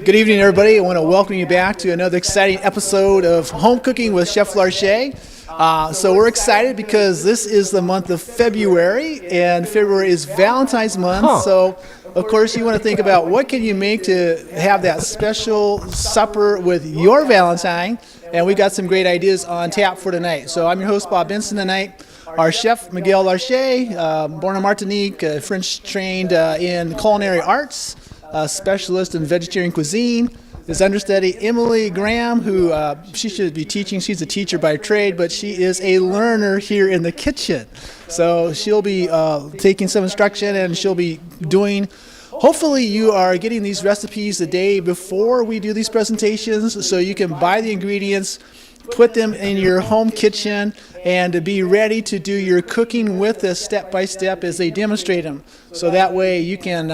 Good evening, everybody. I want to welcome you back to another exciting episode of Home Cooking with Chef Larcher. So we're excited because this is the month of February, and February is Valentine's month. So, of course, you want to think about what can you make to have that special supper with your Valentine, and we got some great ideas on tap for tonight. So I'm your host, Bob Benson, tonight. Our chef, Miguel Larcher, born in Martinique, French trained in culinary arts, specialist in vegetarian cuisine. His understudy, Emily Graham, who she should be teaching. She's a teacher by trade, but she is a learner here in the kitchen. So she'll be taking some instruction, and she'll be doing. Hopefully you are getting these recipes the day before we do these presentations, so you can buy the ingredients, put them in your home kitchen, and to be ready to do your cooking with us step by step as they demonstrate them. So that way you can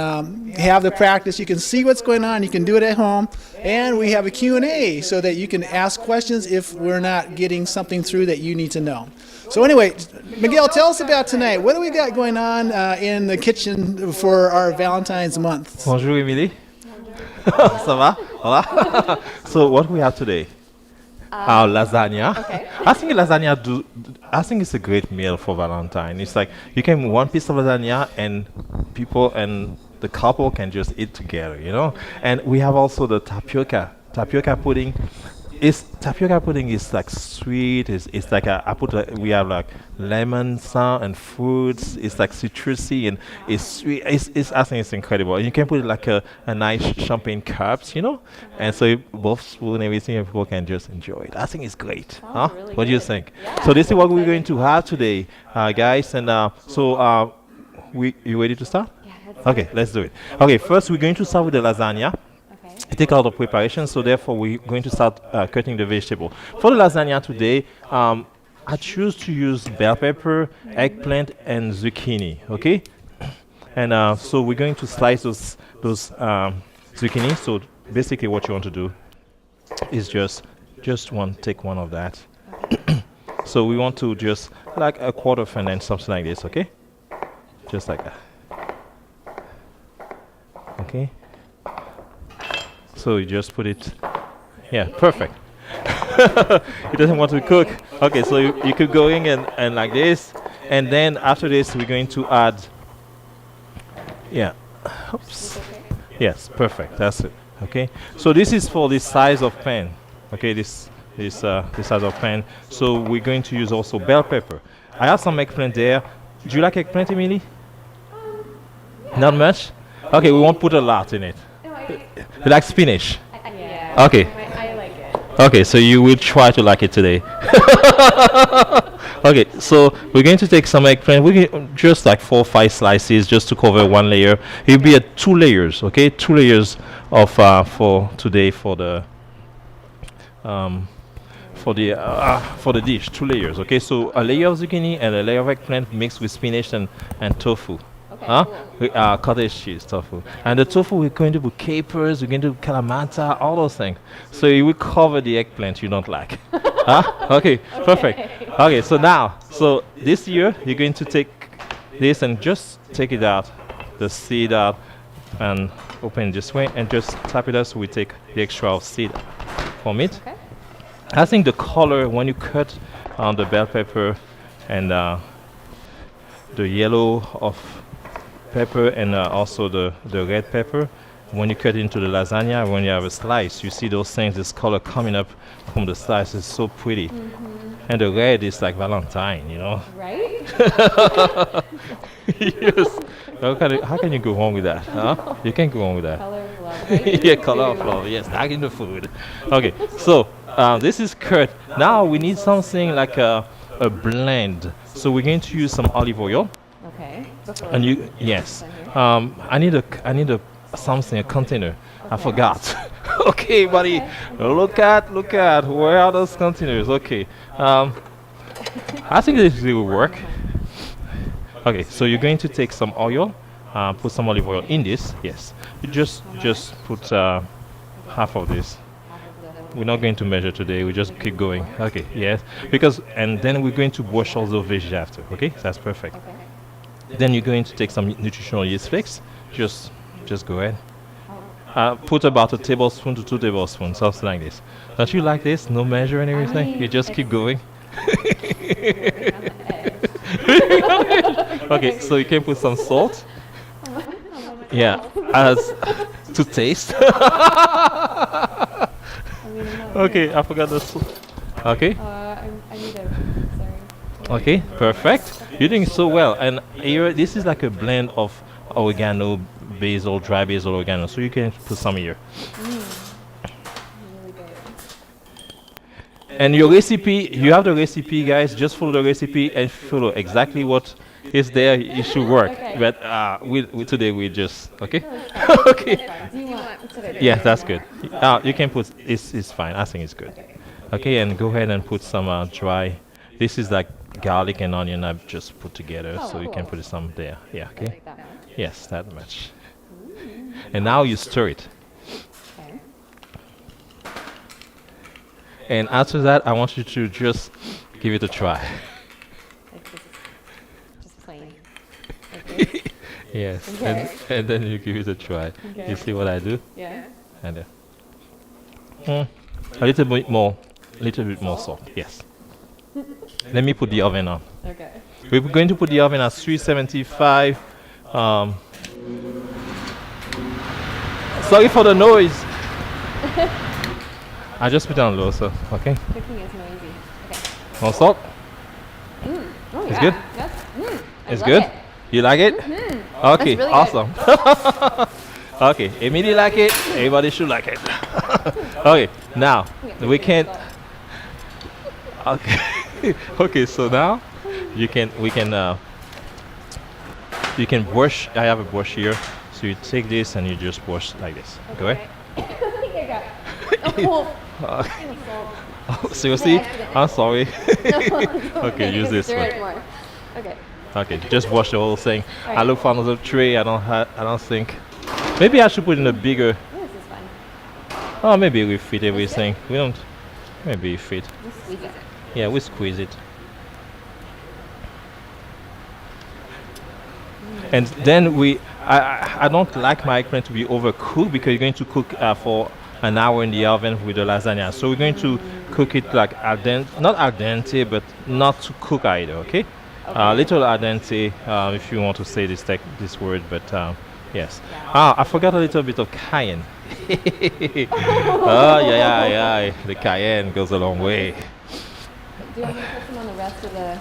have the practice, you can see what's going on, you can do it at home, and we have a Q&A so that you can ask questions if we're not getting something through that you need to know. So anyway, Miguel, tell us about tonight. What do we got going on in the kitchen for our Valentine's month? Bonjour, Emily. Ça va? Hola. So what we have today? Our lasagna. Okay. I think it's a great meal for Valentine. It's like you can one piece of lasagna and people and the couple can just eat together, you know. And we have also the tapioca pudding. Tapioca pudding is like sweet. It's like we have like lemon and fruits. It's like citrusy and it's sweet. I think it's incredible. And you can put it like a nice champagne cups, you know. And so both spoon and everything, and people can just enjoy it. I think it's great. Huh? Really What do you good. think? Yeah, So this is what we're going to have today, guys. And you ready to start? Yeah, that's Okay, let's do it. Okay, first we're going to start with the lasagna. okay. It takes a lot of preparation, so therefore we're going to start cutting the vegetable. For the lasagna today, I choose to use bell pepper, eggplant, and zucchini. Okay, and so we're going to slice those zucchini. So basically, what you want to do is just take one of that. So we want to just like a quarter of an inch, something like this. Okay, just like that. Okay. So you just put it, yeah, perfect. It doesn't want to cook. Okay, so you keep going and like this. And then after this, we're going to add, yeah, oops. Yes, perfect, that's it, okay. So this is for this size of pan, okay, this size of pan. So we're going to use also bell pepper. I have some eggplant there. Do you like eggplant, Emily? Not much? Okay, we won't put a lot in it. You like spinach? Yeah. Okay. I like it. Okay, so you will try to like it today. Okay, so we're going to take some eggplant. We can just like 4 or 5 slices just to cover one layer. It'll be at 2 layers, okay? 2 layers of for today for the dish. 2 layers, okay? So a layer of zucchini and a layer of eggplant mixed with spinach and tofu. Okay, cool. Cottage cheese tofu. And the tofu, we're going to put capers, we're going to do calamata, all those things. So it will cover the eggplant you don't like. Okay, perfect. Okay, so now, so this year, you're going to take this and just take it out, the seed out, and open it this way, and just tap it out so we take the extra of seed from it. Okay. I think the color, when you cut on the bell pepper and the yellow of pepper and also the red pepper, when you cut into the lasagna, when you have a slice, you see those things, this color coming up from the slice is so pretty. And the red is like Valentine, you know. Right? Yes. How can you go wrong with that? Huh? You can't go wrong with that. Color of love. Right? Yeah, color of love. Yes, not in the food. Okay, so this is cut. Now we need something like a blend. So we're going to use some olive oil. Okay. And yes, I need a something, a container. I forgot. Okay, buddy. Look at where are those containers? Okay. I think this will work. Okay, so you're going to take some oil, put some olive oil in this. Yes, you just put half of this. We're not going to measure today. We just keep going. Okay, yes, and then we're going to wash all the veggies after. Okay, that's perfect. Okay. Then you're going to take some nutritional yeast flakes. Just go ahead. put about a tablespoon to 2 tablespoons, something like this. Don't you like this? No measure and everything? mean, You just keep going? Like on the edge. Okay, so you can put some salt. Yeah, as to taste. I mean, I'm not Okay, I forgot the salt. Okay, I need a. Sorry. okay, perfect. You're doing so well. And here, this is like a blend of oregano, basil, dry basil, oregano. So you can put some here. Really good. And your recipe, you have the recipe, guys. Just follow the recipe and follow exactly what is there. It should work. Okay. But we today we just okay. That's Okay. fine. Do you want? Should I do Yeah, it that's more? good. You can put. It's fine. I think it's good. Okay, and go ahead and put some dry. This is like garlic and onion I've just put together, Oh, so you can cool. put some there. Yeah. Okay. Like that much. Yes, that much. And now you stir it. Okay. And after that, I want you to just give it a try. Like this is just plain. Like this. Yes. Okay. And then you give it a try. Okay. You see what I do? Yeah. And a little bit more salt. Yes. Let me put the oven on. Okay. We're going to put the oven at 375. Sorry for the noise. I just put it on low, so okay. Cooking is noisy. Okay. More salt. Oh, It's yeah. good? That's, I It's love good. it. You like it? Okay, That's really good. awesome. Okay, Emily like it. Everybody should like it. Okay, now we can. Okay, okay. So now we can brush. I have a brush here, so you take this and you just brush like this. Go ahead. I think I got. Oh, Oh, seriously? accident. I'm sorry. no. Okay, use this Stir one. it more. Okay. Okay, just wash the whole thing. I Alright. look for another tray. I don't think. Maybe I should put in a bigger. Oh, this is fun. Oh, maybe we fit everything. We don't. Maybe we fit. We'll squeeze it. Yeah, we squeeze it. And then I don't like my eggplant to be overcooked because you're going to cook for an hour in the oven with the lasagna. So we're going to cook it like al dente, not al dente, but not to cook either. Okay, little al dente, if you want to say this word, but yes. I forgot a little bit of cayenne. Oh yeah. The cayenne goes a long way. Do you want me to put some on the rest of the?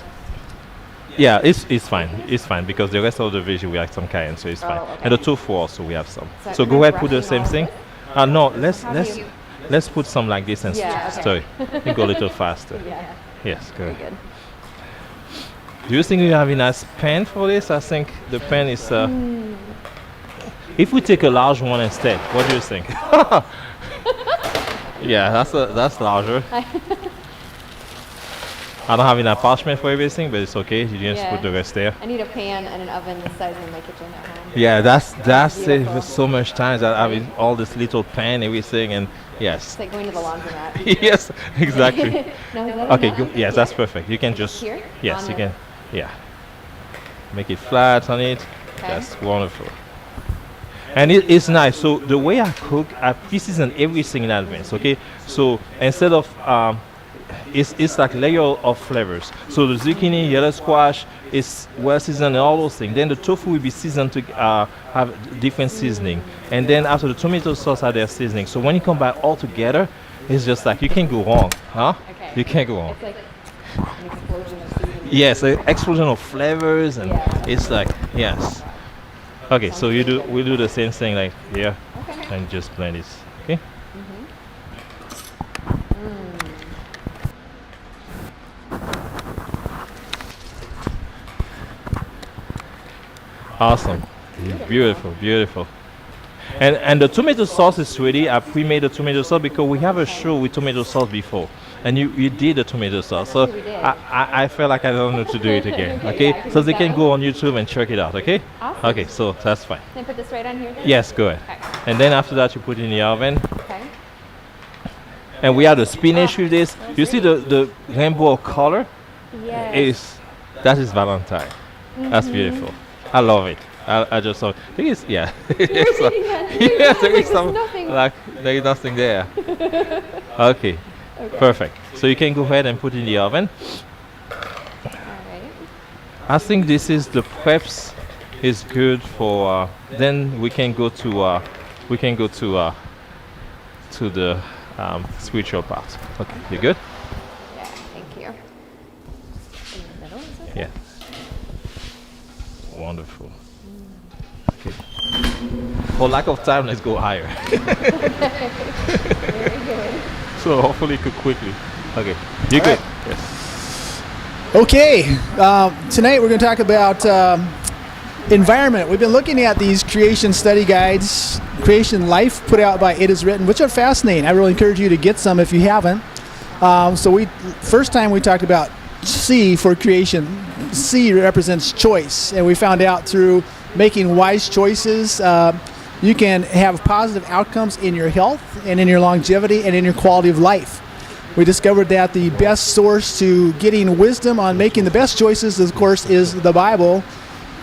Yeah, it's fine. It's fine because the rest of the veggie we have some cayenne, so it's fine. okay. And the tofu also we have some. So So am go I ahead, put the brushing same all of thing. this? No, How do you- let's put some like this and Yeah, stir it. You go a little faster. Yeah. Yes, go Very ahead. good. Do you think you have a nice pan for this? I think the pan is. If we take a large one instead, what do you think? Yeah, that's larger. I don't have enough parchment for everything, but it's okay. You just Yeah. put the rest there. I need a pan and an oven the size of my kitchen at home. Yeah, that Beautiful. saves so much time that having all this little pan, everything, and yes, It's like going to the laundromat. yes, exactly. No, is that Okay, enough? good. Yes, that's perfect. You can just Here? yes, On you the- can, yeah, make it flat on it. Okay. That's wonderful. And it's nice. So the way I cook, I season everything in advance. Okay, so instead of it's like layer of flavors. So the zucchini, yellow squash is well seasoned and all those things. Then the tofu will be seasoned to have different seasoning. And then after the tomato sauce have their seasoning. So when you combine all together, it's just like you can't go wrong, huh? Okay. You can't go wrong. It's like an explosion of seasoning. Yes, an explosion of flavors, and Yeah. it's like yes. Okay, so we do the same thing like here, Okay. and just blend it. Okay. Awesome, beautiful, beautiful. And the tomato sauce is ready. I pre-made the tomato sauce because we have a show with tomato sauce before, and you did the tomato sauce. So We did. I felt like I don't know to do it again. Okay, Okay, yeah, I can so do they can that. go on YouTube and check it out. Okay. Awesome. Okay, so that's fine. Can I put this right on here then? Yes, go ahead. Okay. And then after that, you put it in the oven. Okay. And we have the spinach with this. You see the rainbow color? Yes. That is Valentine. That's beautiful. I love it. I just love it. It is, yeah. You're So- reading that? Yeah, there is some nothing. like there is nothing there. Okay, perfect. So you can go ahead and put in the oven. All right. I think this is the preps is good for. Then we can go to to the spiritual part. Okay, you good? Yeah, thank you. In the middle, is it? Yeah. Wonderful. Okay. For lack of time, let's go higher. Very good. So hopefully cook quickly. Okay, you good? Yes. Okay, tonight we're going to talk about environment. We've been looking at these creation study guides, Creation Life, put out by It Is Written, which are fascinating. I really encourage you to get some if you haven't. First time we talked about C for creation. C represents choice, and we found out through making wise choices, you can have positive outcomes in your health and in your longevity and in your quality of life. We discovered that the best source to getting wisdom on making the best choices, of course, is the Bible.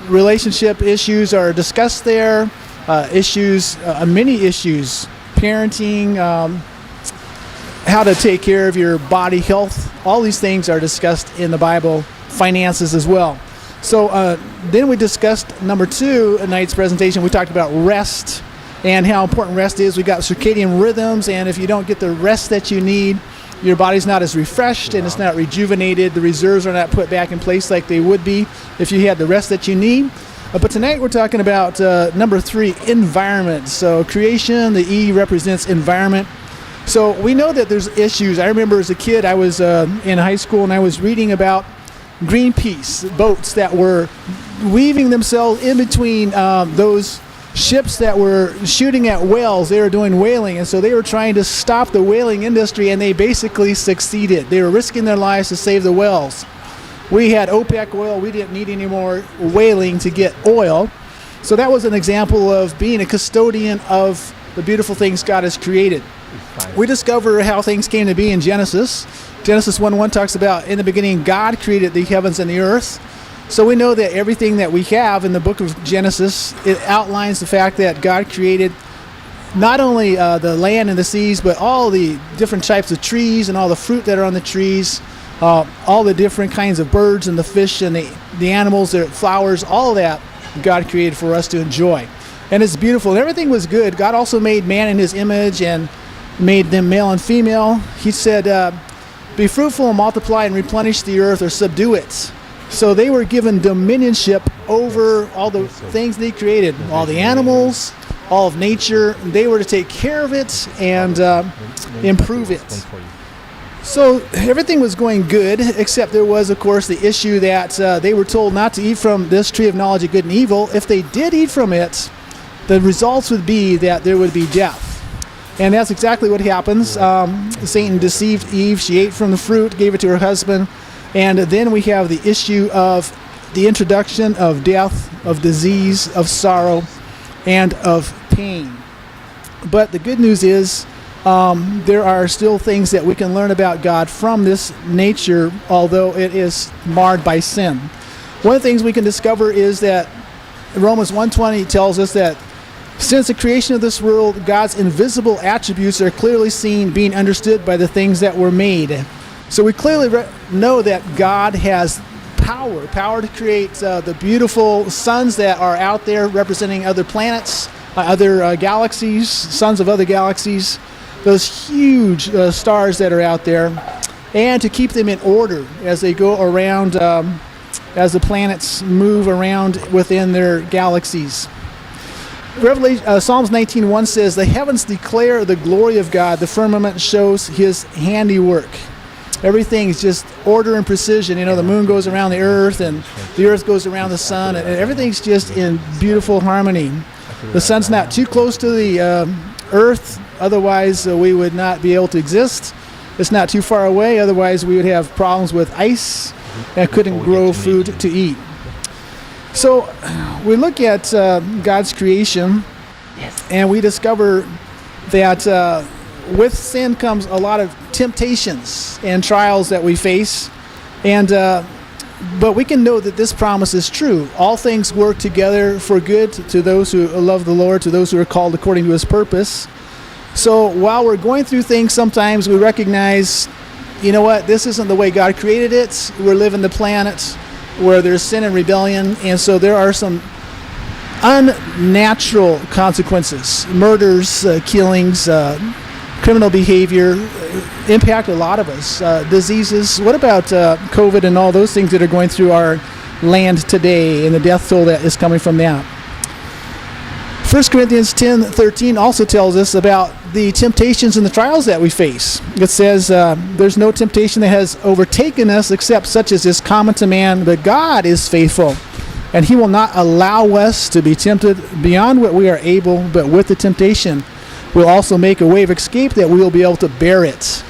Relationship issues are discussed there, many issues, parenting, how to take care of your body health. All these things are discussed in the Bible, finances as well. So then we discussed number 2 in tonight's presentation. We talked about rest and how important rest is. We got circadian rhythms, and if you don't get the rest that you need, your body's not as refreshed and it's not rejuvenated. The reserves are not put back in place like they would be if you had the rest that you need. But tonight we're talking about number 3, environment. So creation, the E represents environment. So we know that there's issues. I remember as a kid, I was in high school and I was reading about Greenpeace boats that were weaving themselves in between those ships that were shooting at whales. They were doing whaling, and so they were trying to stop the whaling industry, and they basically succeeded. They were risking their lives to save the whales. We had OPEC oil. We didn't need any more whaling to get oil. So that was an example of being a custodian of the beautiful things God has created. We discover how things came to be in Genesis. Genesis 1:1 talks about, in the beginning, God created the heavens and the earth. So we know that everything that we have in the book of Genesis, it outlines the fact that God created not only the land and the seas, but all the different types of trees and all the fruit that are on the trees, all the different kinds of birds and the fish and the animals, the flowers, all of that God created for us to enjoy. And it's beautiful. And everything was good. God also made man in his image and made them male and female. He said, be fruitful and multiply and replenish the earth, or subdue it. So they were given dominionship over all the things they created, all the animals, all of nature. They were to take care of it and improve it. So everything was going good, except there was, of course, the issue that they were told not to eat from this tree of knowledge of good and evil. If they did eat from it, the results would be that there would be death. And that's exactly what happens. Satan deceived Eve. She ate from the fruit, gave it to her husband. And then we have the issue of the introduction of death, of disease, of sorrow, and of pain. But the good news is there are still things that we can learn about God from this nature, although it is marred by sin. One of the things we can discover is that Romans 1:20 tells us that since the creation of this world, God's invisible attributes are clearly seen, being understood by the things that were made. So we clearly know that God has power to create the beautiful suns that are out there representing other planets, other galaxies, suns of other galaxies, those huge stars that are out there, and to keep them in order as they go around, as the planets move around within their galaxies. Psalms 19:1 says, the heavens declare the glory of God, the firmament shows his handiwork. Everything's just order and precision. You know, the moon goes around the earth and the earth goes around the sun, and everything's just in beautiful harmony. The sun's not too close to the earth, otherwise we would not be able to exist. It's not too far away, otherwise we would have problems with ice and couldn't grow food to eat. So we look at God's creation, and we discover that with sin comes a lot of temptations and trials that we face. And But we can know that this promise is true. All things work together for good to those who love the Lord, to those who are called according to his purpose. So while we're going through things, sometimes we recognize, you know what, this isn't the way God created it. We're living the planet where there's sin and rebellion, and so there are some unnatural consequences. Murders, killings, criminal behavior impact a lot of us. Diseases. What about COVID and all those things that are going through our land today and the death toll that is coming from that? 1 Corinthians 10:13 also tells us about the temptations and the trials that we face. It says, there's no temptation that has overtaken us except such as is common to man, but God is faithful, and he will not allow us to be tempted beyond what we are able, but with the temptation will also make a way of escape that we will be able to bear it.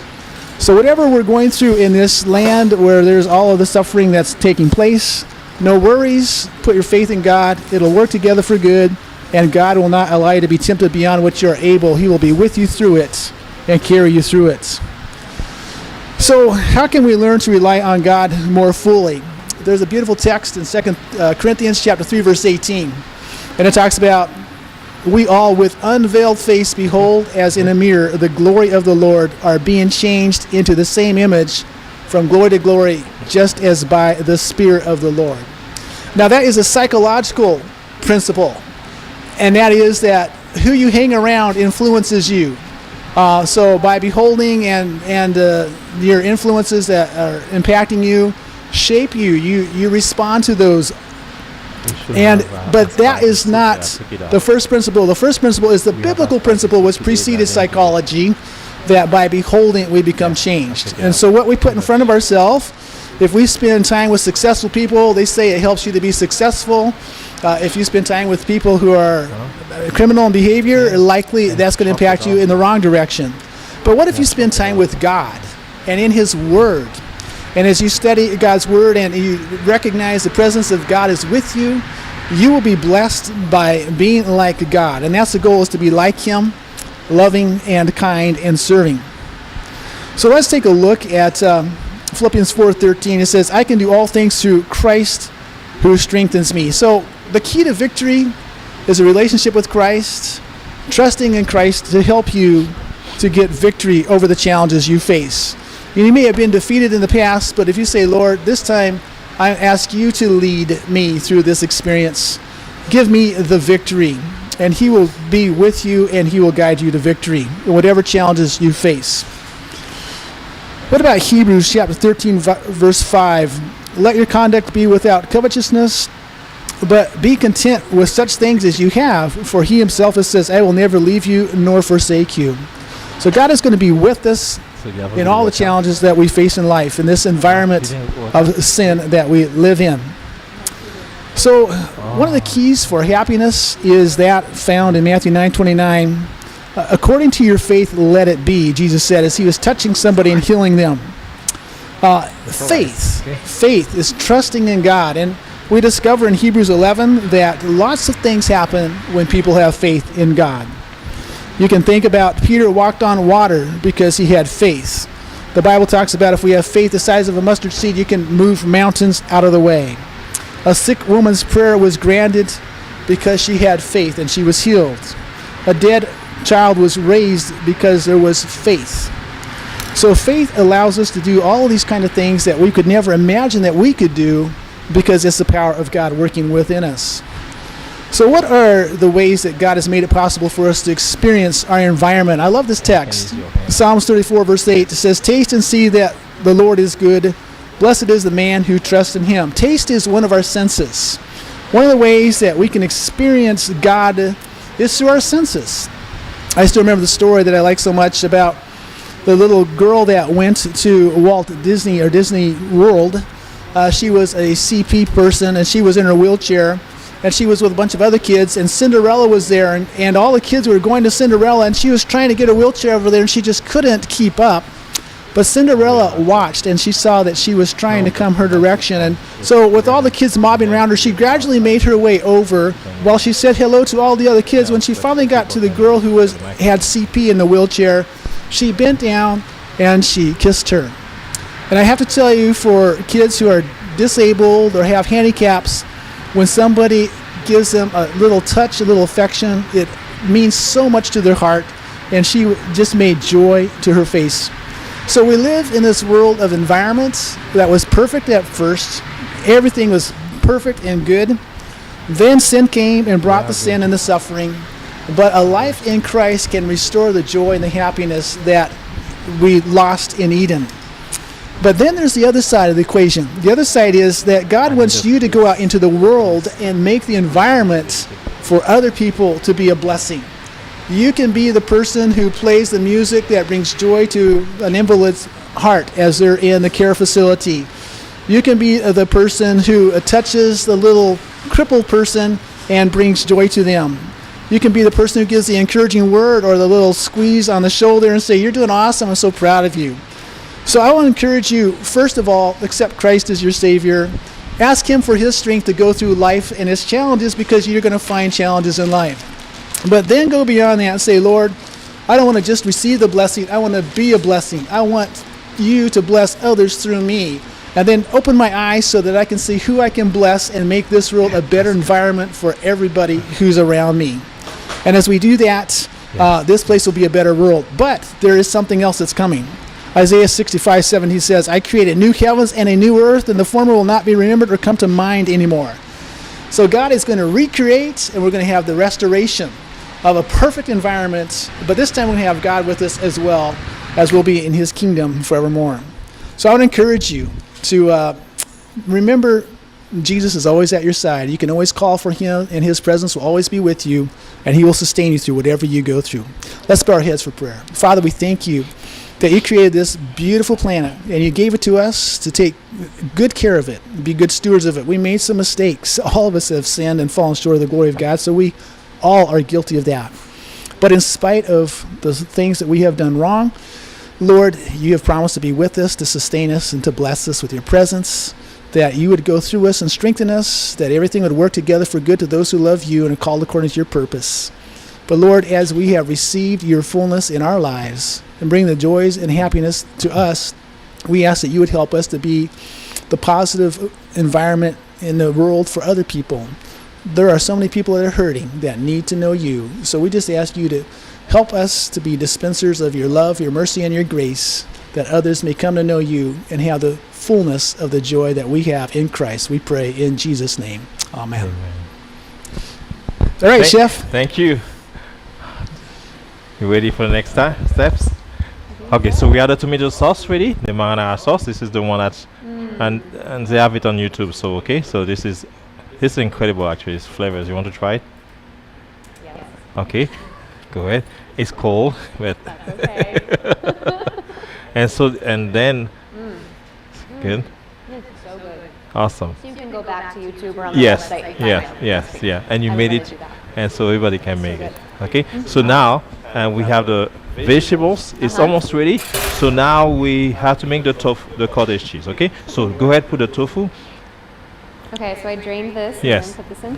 So whatever we're going through in this land where there's all of the suffering that's taking place, no worries, put your faith in God. It'll work together for good, and God will not allow you to be tempted beyond what you're able. He will be with you through it and carry you through it. So how can we learn to rely on God more fully? There's a beautiful text in 2 Corinthians chapter 3, verse 18. And it talks about, we all with unveiled face behold as in a mirror the glory of the Lord, are being changed into the same image from glory to glory, just as by the Spirit of the Lord. Now that is a psychological principle, and that is that who you hang around influences you. So by beholding and your influences that are impacting you shape you. You respond to those. But that is not the first principle. The first principle is the biblical principle, which preceded psychology, that by beholding we become changed. And so what we put in front of ourselves, if we spend time with successful people, they say it helps you to be successful. If you spend time with people who are criminal in behavior, likely that's going to impact you in the wrong direction. But what if you spend time with God and in his word? And as you study God's word and you recognize the presence of God is with you, you will be blessed by being like God. And that's the goal, is to be like him, loving and kind and serving. So let's take a look at Philippians 4:13. It says, I can do all things through Christ who strengthens me. So the key to victory is a relationship with Christ, trusting in Christ to help you to get victory over the challenges you face. You may have been defeated in the past, but if you say, Lord, this time I ask you to lead me through this experience, give me the victory, and he will be with you and he will guide you to victory in whatever challenges you face. What about Hebrews chapter 13, verse 5? Let your conduct be without covetousness, but be content with such things as you have, for he himself has says, I will never leave you nor forsake you. So God is going to be with us in all the challenges that we face in life, in this environment of sin that we live in. So one of the keys for happiness is that found in Matthew 9:29. According to your faith, let it be, Jesus said as he was touching somebody and healing them. Faith is trusting in God. And we discover in Hebrews 11 that lots of things happen when people have faith in God. You can think about Peter walked on water because he had faith. The Bible talks about if we have faith the size of a mustard seed, you can move mountains out of the way. A sick woman's prayer was granted because she had faith and she was healed. A dead child was raised because there was faith. So faith allows us to do all of these kind of things that we could never imagine that we could do, because it's the power of God working within us. So what are the ways that God has made it possible for us to experience our environment? I love this text. Psalms 34 verse 8, it says, taste and see that the Lord is good. Blessed is the man who trusts in him. Taste is one of our senses. One of the ways that we can experience God is through our senses. I still remember the story that I like so much about the little girl that went to Walt Disney or Disney World. She was a CP person and she was in her wheelchair. And she was with a bunch of other kids, and Cinderella was there, and all the kids were going to Cinderella, and she was trying to get her wheelchair over there, and she just couldn't keep up. But Cinderella watched, and she saw that she was trying to come her direction. And so with all the kids mobbing around her, she gradually made her way over while she said hello to all the other kids. When she finally got to the girl who had CP in the wheelchair, she bent down and she kissed her. And I have to tell you, for kids who are disabled or have handicaps, when somebody gives them a little touch, a little affection, it means so much to their heart, and she just made joy to her face. So we live in this world of environments that was perfect at first. Everything was perfect and good. Then sin came and brought the sin and the suffering. But a life in Christ can restore the joy and the happiness that we lost in Eden. But then there's the other side of the equation. The other side is that God wants you to go out into the world and make the environment for other people to be a blessing. You can be the person who plays the music that brings joy to an invalid's heart as they're in the care facility. You can be the person who touches the little crippled person and brings joy to them. You can be the person who gives the encouraging word or the little squeeze on the shoulder and say, "You're doing awesome, I'm so proud of you." So I want to encourage you, first of all, accept Christ as your Savior. Ask Him for His strength to go through life and His challenges, because you're going to find challenges in life. But then go beyond that and say, "Lord, I don't want to just receive the blessing, I want to be a blessing. I want you to bless others through me." And then open my eyes so that I can see who I can bless and make this world a better environment for everybody who's around me. And as we do that, this place will be a better world. But there is something else that's coming. Isaiah 65:17 says, "I create a new heavens and a new earth, and the former will not be remembered or come to mind anymore." So God is going to recreate, and we're going to have the restoration of a perfect environment. But this time we're going to have God with us as well, as we'll be in His kingdom forevermore. So I would encourage you to remember Jesus is always at your side. You can always call for Him, and His presence will always be with you, and He will sustain you through whatever you go through. Let's bow our heads for prayer. Father, we thank you that you created this beautiful planet, and you gave it to us to take good care of it, be good stewards of it. We made some mistakes. All of us have sinned and fallen short of the glory of God, so we all are guilty of that. But in spite of the things that we have done wrong, Lord, you have promised to be with us, to sustain us, and to bless us with your presence, that you would go through us and strengthen us, that everything would work together for good to those who love you and are called according to your purpose. But Lord, as we have received your fullness in our lives and bring the joys and happiness to us, we ask that you would help us to be the positive environment in the world for other people. There are so many people that are hurting that need to know you. So we just ask you to help us to be dispensers of your love, your mercy, and your grace, that others may come to know you and have the fullness of the joy that we have in Christ. We pray in Jesus' name. Amen. All right, Chef. Thank you. You ready for the next steps? Okay, so we have the tomato sauce ready, the marinara sauce. This is the one that's, and they have it on YouTube. So okay, so this is incredible actually. It's flavors. You want to try it? Yes. Okay, go ahead. It's cold, but That's okay. and then good. It's so good. Awesome. So you can go back to YouTube or on the Yes, website. And find yes, it. yeah. And you I made would it, do that. and so everybody can make good. it. Okay. So now we have the vegetables. It's almost ready. So now we have to make the cottage cheese. Okay. So go ahead, put the tofu. Okay, so I drained this Yes. and then put this in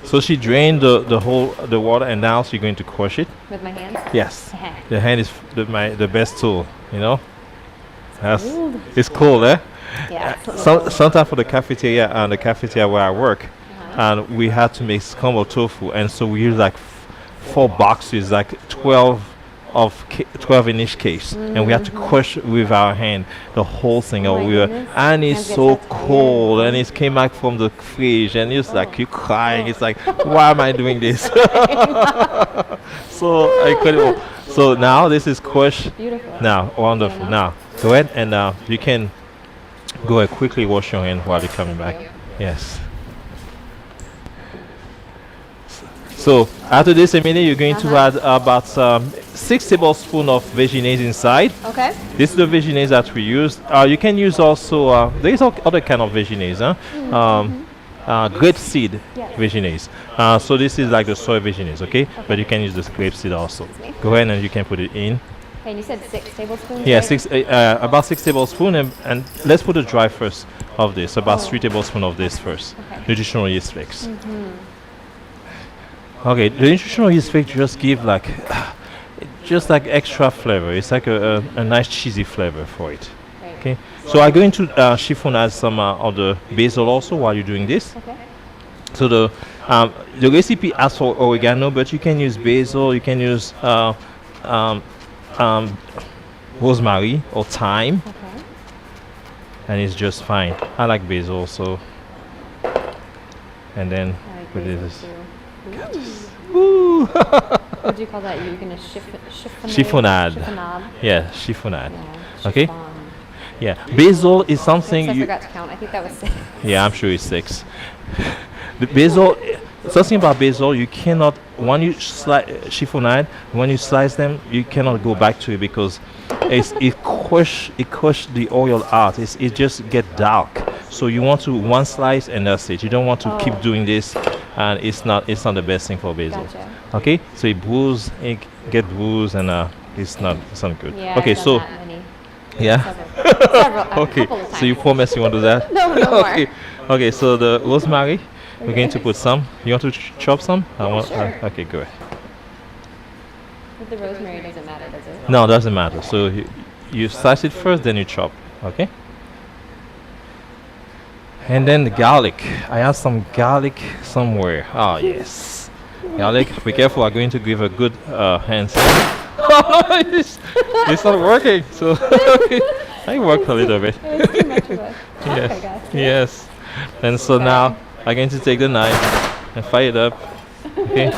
So she drained the water, and now she's going to crush it. with my hands. Yes. The hand is the best tool. You know. That's, Cold. it's cool, eh? Yeah. Sometimes for the cafeteria where I work, and we had to make scrambled tofu, and so we use like 4 boxes, like 12 in each case, and we had to crush with our hand the whole thing. Oh my goodness. And it's Hands get so so tired. cold, and it came back from the fridge, and it's like you crying. It's like, why am I doing this? So incredible. So now this is crushed. Beautiful. Now, wonderful. Now, go ahead and you can go ahead quickly wash your hand while you're coming back. you. Yes. So after this, Emily, you're going to add about 6 tablespoons of veggies inside. Okay. This is the veggies that we use. You can use also, there is other kind of veggies, grapeseed veggies. So this is like the soy veggies, okay? But you can use this grapeseed also. me. Go ahead and you can put it in. Okay, and you said 6 tablespoons? Yeah, right? about 6 tablespoons, and let's put the dry first of this. About 3 tablespoons of this first. Okay. Nutritional yeast flakes. Okay, the nutritional yeast flakes just give like, just like extra flavor. It's like a nice cheesy flavor for it. Right. Okay. So I'm going to chiffonade some of the basil also while you're doing this. Okay. So the recipe asks for oregano, but you can use basil, you can use um, um, rosemary or thyme, Okay. and it's just fine. I like basil, so and then I like put basil this. too. Ooh. What do you call that? You're gonna Chiffonade. Chiffonade. Yeah, chiffonade. Yeah. Okay. chiffon. Yeah, basil is Oops, something I you. forgot to count. I think that was 6. Yeah, I'm sure it's 6. The basil, something about basil, you cannot when you chiffonade, when you slice them, you cannot go back to it because it crush the oil out. It just get dark. So you want to one slice and that's it. You don't want to keep Oh. doing this, and it's not the best thing for basil. Gotcha. Okay, so it get bruised and it's not good. Yeah. Okay, I've done so that many. yeah. Several. A Okay, couple of times. so you promise you want to do that? No, no more. Okay. Okay, so the rosemary, we're going to put some. You want to chop some? I want. Sure. Okay, good. But the rosemary doesn't matter, does it? No, doesn't matter. So you slice it first, then you chop. Okay. And then the garlic. I have some garlic somewhere. Oh yes, garlic. Be careful. I'm going to give a good hand. It's not working. So I work a little bit. It's too much of a chunk, I Yes. guess. Yes. And so now I'm going to take the knife and fire it up. Okay.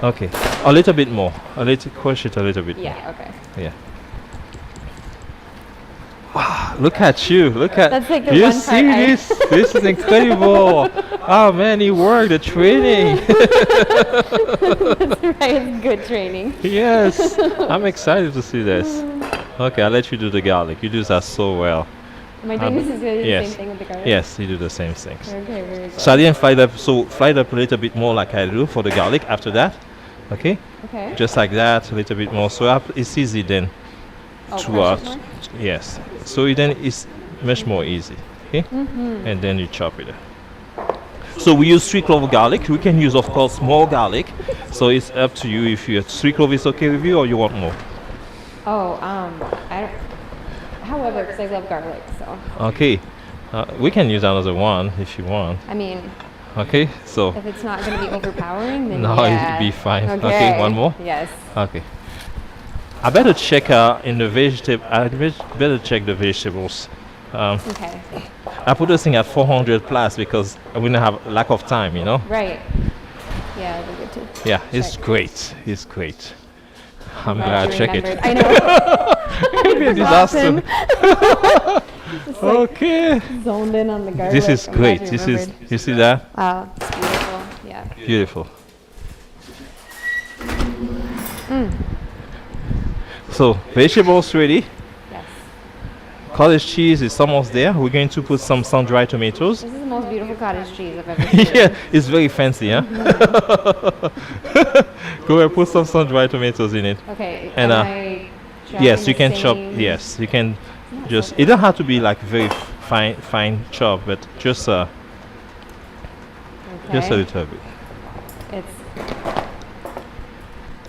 Okay. A little bit more. A little crush it a little bit Yeah. Okay. more. Yeah. Wow, look at you. Look at That's like the you one see part I- this? This is incredible. Oh man, you worked the training. That's right. It's good training. Yes. I'm excited to see this. Okay, I'll let you do the garlic. You do that so well. Am I doing this is the yes. same thing with the garlic? Yes, you do the same things. Okay. Very good. So I didn't fry it up. So fry it up a little bit more like I do for the garlic after that. Okay, Okay. just like that, a little bit more. So it's easy then Oh, to crush it more? yes. So then it's much more easy. Okay, Mm-hmm. and then you chop it. So we use 3 clove garlic. We can use, of course, more garlic. So it's up to you if you 3 clove is okay with you or you want more. Oh, I don't. However, because I love garlic, so Okay, we can use another one if you want. I mean, Okay, so if it's not going to be overpowering, then no, yeah. it'll be fine. Okay, one more. Yes. Okay. I better check in the vegetable. Better check the vegetables. Okay. I put this thing at 400 plus because we don't have lack of time. You know. Right. Yeah, it'll be good too. Yeah, it's Check. great. It's great. I'm Glad glad I you check it. remembered. I know. It'd be a disaster. Just like Okay. zoned in on the garlic. This is I'm glad great. you This is. remembered. You see that? Wow, it's beautiful. Yeah. Beautiful. So vegetables ready. Yes. Cottage cheese is almost there. We're going to put some sun-dried tomatoes. This is the most beautiful cottage cheese I've ever seen. Yeah, it's very fancy, huh? Go ahead, put some sun-dried tomatoes in it. Okay. And, am I Yes, chopping you the can chop. same- Yes, you can. Just it don't have to be like very fine chop, but just a Okay. little bit. It's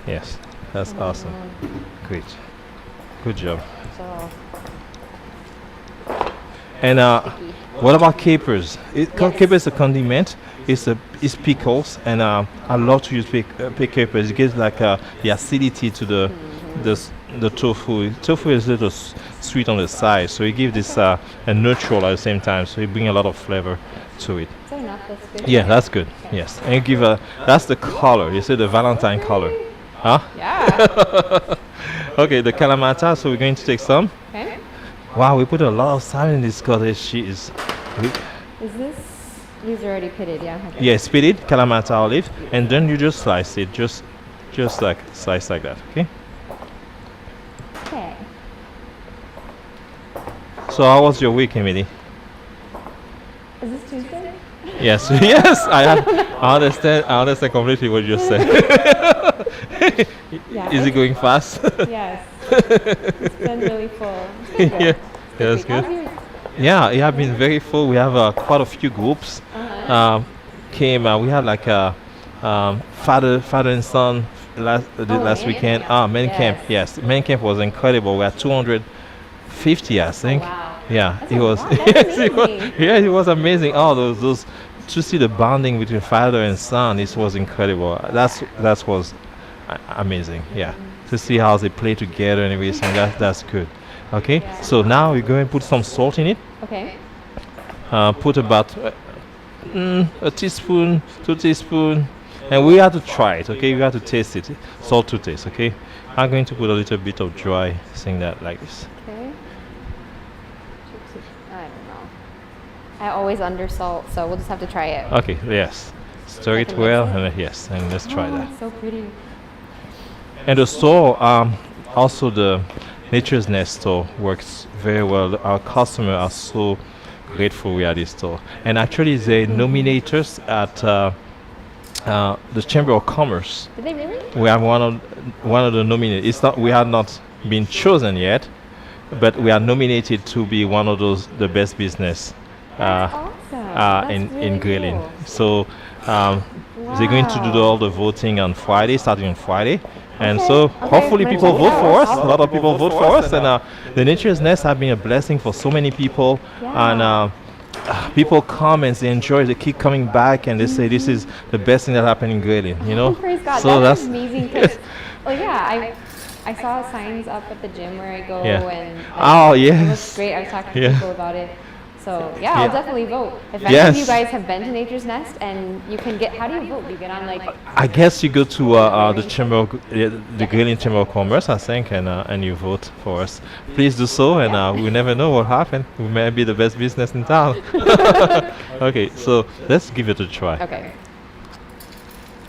Yes, that's awesome. Great, good job. so And sticky. what about capers? Yes. Capers is a condiment. It's pickles, and I love to use capers. It gives like the acidity to the tofu. Tofu is a little sweet on the side, so it gives this a neutral at the same time. So it brings a lot of flavor to it. Is that enough? That's good. Yeah, that's good. Yes, and you give that's the color. You see the Valentine color, huh? Yeah. Okay, the calamata. So we're going to take some. Okay. Wow, we put a lot of salt in this cottage cheese. Is this? These are already pitted, yeah. Okay. Yeah, pitted calamata olive, and then you just slice it, just like slice like that. Okay. Okay. So how was your week, Emily? Is this Tuesday? Yes, yes, I understand completely what you just said. Yeah. Is it going fast? Yes. It's been really full. It's been good. Yeah, It's that's week. good. How's yours? Yeah, it has been very full. We have quite a few groups. Came. We had like a father and son last man weekend. camp. Men camp. Yes, men camp was incredible. We had 200 50, I think. wow. Yeah, That's it a was. lot. That's yes, it was. amazing. Yeah, it was amazing. Oh, those to see the bonding between father and son. This was incredible. That was amazing. Yeah, to see how they play together and everything. That's good. Okay, Yeah. so now we're going to put some salt in it. Okay. Put about a teaspoon, 2 teaspoons, and we have to try it. Okay, we have to taste it. Salt to taste. Okay, I'm going to put a little bit of dry thing that like this. Okay. I don't know. I always undersalt, so we'll just have to try it. Okay, yes. Stir I it can well, mix it? and yes, and let's try Oh, that. it's so pretty. And the store, also the Nature's Nest store works very well. Our customers are so grateful we are this store. And actually, they nominate us at the Chamber of Commerce. Did they really? We are one of the nominated. It's not we have not been chosen yet, but we are nominated to be one of the best business That's awesome. That's in really grilling. cool. So they're going to do all the voting on Friday, starting on Friday. And Okay, so okay, hopefully I'm gonna people check it vote out. for us. A Awesome. lot of people vote for us, and the Nature's Nest have been a blessing for so many people. Yeah. And people come and they enjoy. They keep coming back, and they say this is the best thing that happened in grilling. You know. Oh, praise God. So that's that's amazing. 'Cause- well, yeah, I saw signs up at the gym where I go, Yeah. and Oh, it yes. looks great. I was talking to Yeah. people about it. So yeah, Yeah. I'll definitely vote. If any of you Yes. guys have been to Nature's Nest, and you can get, how do you vote? Do you get on like? I guess you go to the chamber, the grilling chamber of commerce, I think, and you vote for us. Please do so, and we never know what happen. We may be the best business in town. Okay, so let's give it a try. Okay.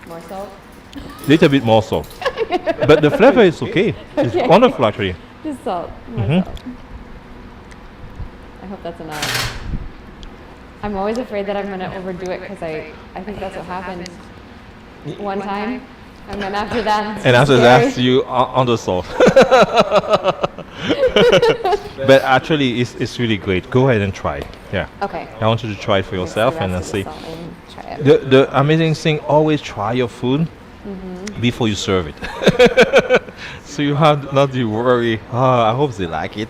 More salt. Little bit more salt, but the flavor is okay. It's Okay. wonderful actually. Just salt. More Mhm. salt. I hope that's enough. I'm always afraid that I'm gonna overdo it because I think that's what happened one time, and then after that. it's And after scary. that, you on the salt. But actually, it's really great. Go ahead and try it. Yeah. Okay. I want you to try it for yourself and then see. Try it. The amazing thing, always try your food before you serve it. So you have not to worry, oh, I hope they like it.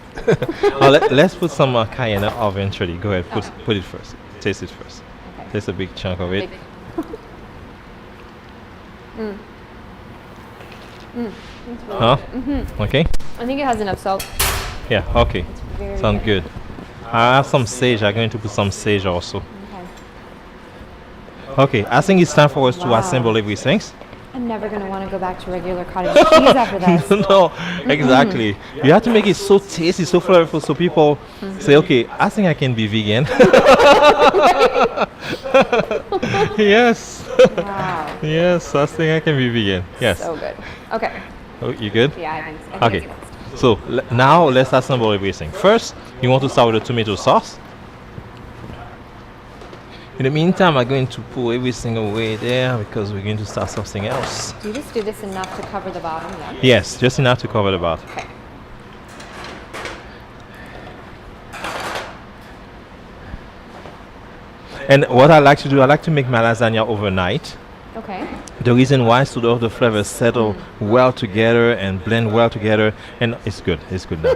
Let's put some cayenne eventually. Go ahead, put it first. Taste it first. Okay. Taste a big chunk of it. Huh? Okay? I think it has enough salt. Yeah, okay. Very Sound good. I have some sage. I'm going to put some sage also. Okay. Okay, I think it's time for us to Wow. assemble everything. I'm never gonna want to go back to regular cottage cheese after this. No, exactly. You have to make it so tasty, so flavorful, so people say, okay, I think I can be vegan. Yes. Wow. Yes, I think I can be vegan. Yes. So good. Okay. Oh, you good? Yeah, I think so. Okay. So now let's assemble everything. First, you want to start with the tomato sauce. In the meantime, I'm going to pull everything away there because we're going to start something else. You just do this enough to cover the bottom, yeah? Yes, just enough to cover the bottom. Okay. And what I like to do, I like to make my lasagna overnight. Okay. The reason why is so that all the flavors settle well together and blend well together, and it's good. It's good now.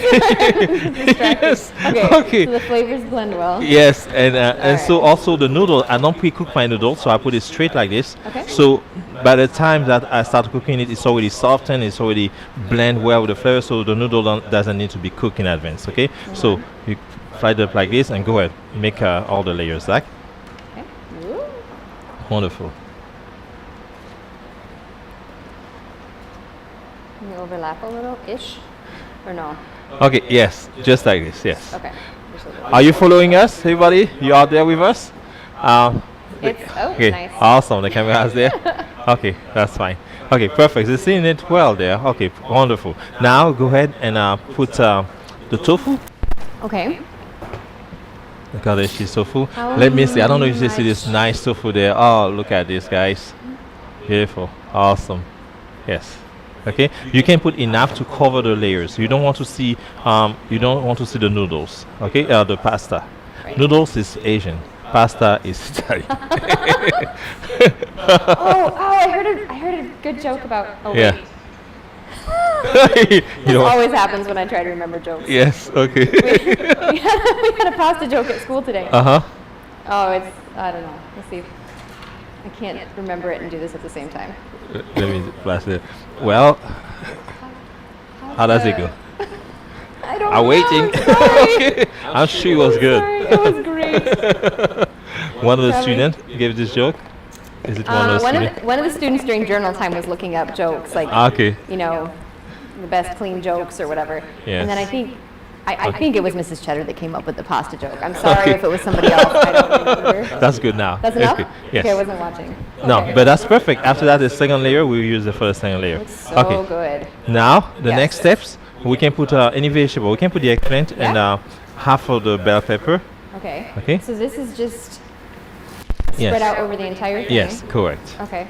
Yes. Okay. Okay. So the flavors blend well. Yes, and Alright. so also the noodle, I don't pre-cook my noodle, so I put it straight like this. Okay. So by the time that I start cooking it, it's already softened, it's already blend well with the flavor, so the noodle doesn't need to be cooked in advance. Okay. So you fry it up like this and go ahead, make all the layers like. Okay. Ooh. Wonderful. Can you overlap a little ish? Or no? Okay. Yes, just like this. Yes. Okay. Just a little. Are you following us, everybody? You are there with us? It's Okay, nice. awesome. The camera is there. Okay, that's fine. Okay, perfect. You're seeing it well there. Okay, wonderful. Now go ahead and put the tofu. Okay. Look at this, she's tofu. How Let me see. I don't know if you see this much- nice tofu there. Oh, look at this, guys. Beautiful. Awesome. Yes. Okay. You can put enough to cover the layers. You don't want to see the noodles. Okay. The pasta. Right. Noodles is Asian. Pasta is Italian. Oh, I heard a good joke about. Oh, Yeah. wait. you This know. always happens when I try to remember jokes. Yes. Okay. We had a pasta joke at school today. Uh-huh. Oh, I don't know. Let's see. I can't remember it and do this at the same time. Let me blast it. Well, how does it go? I don't I'm know. waiting. Sorry. Okay. I'm sure it was good. Sorry. It was great. One of the Sorry. students gave this joke. Is it one of the students? One of the students during journal time was looking up jokes, like Okay. you know, the best clean jokes or whatever. Yes. And then I think it was Mrs. Cheddar that came up with the pasta joke. I'm sorry Okay. if it was somebody else. I don't remember. That's good now. That's enough? Okay. Yes. Okay, I wasn't watching. No, Okay. but that's perfect. After that, the second layer, we'll use the first second layer. It's so Okay. good. Now, the Yes. next steps, we can put any vegetable. We can put the eggplant and half of the bell pepper. Okay. Okay. So this is just Yes. spread out over the entire thing. Yes, correct. Okay.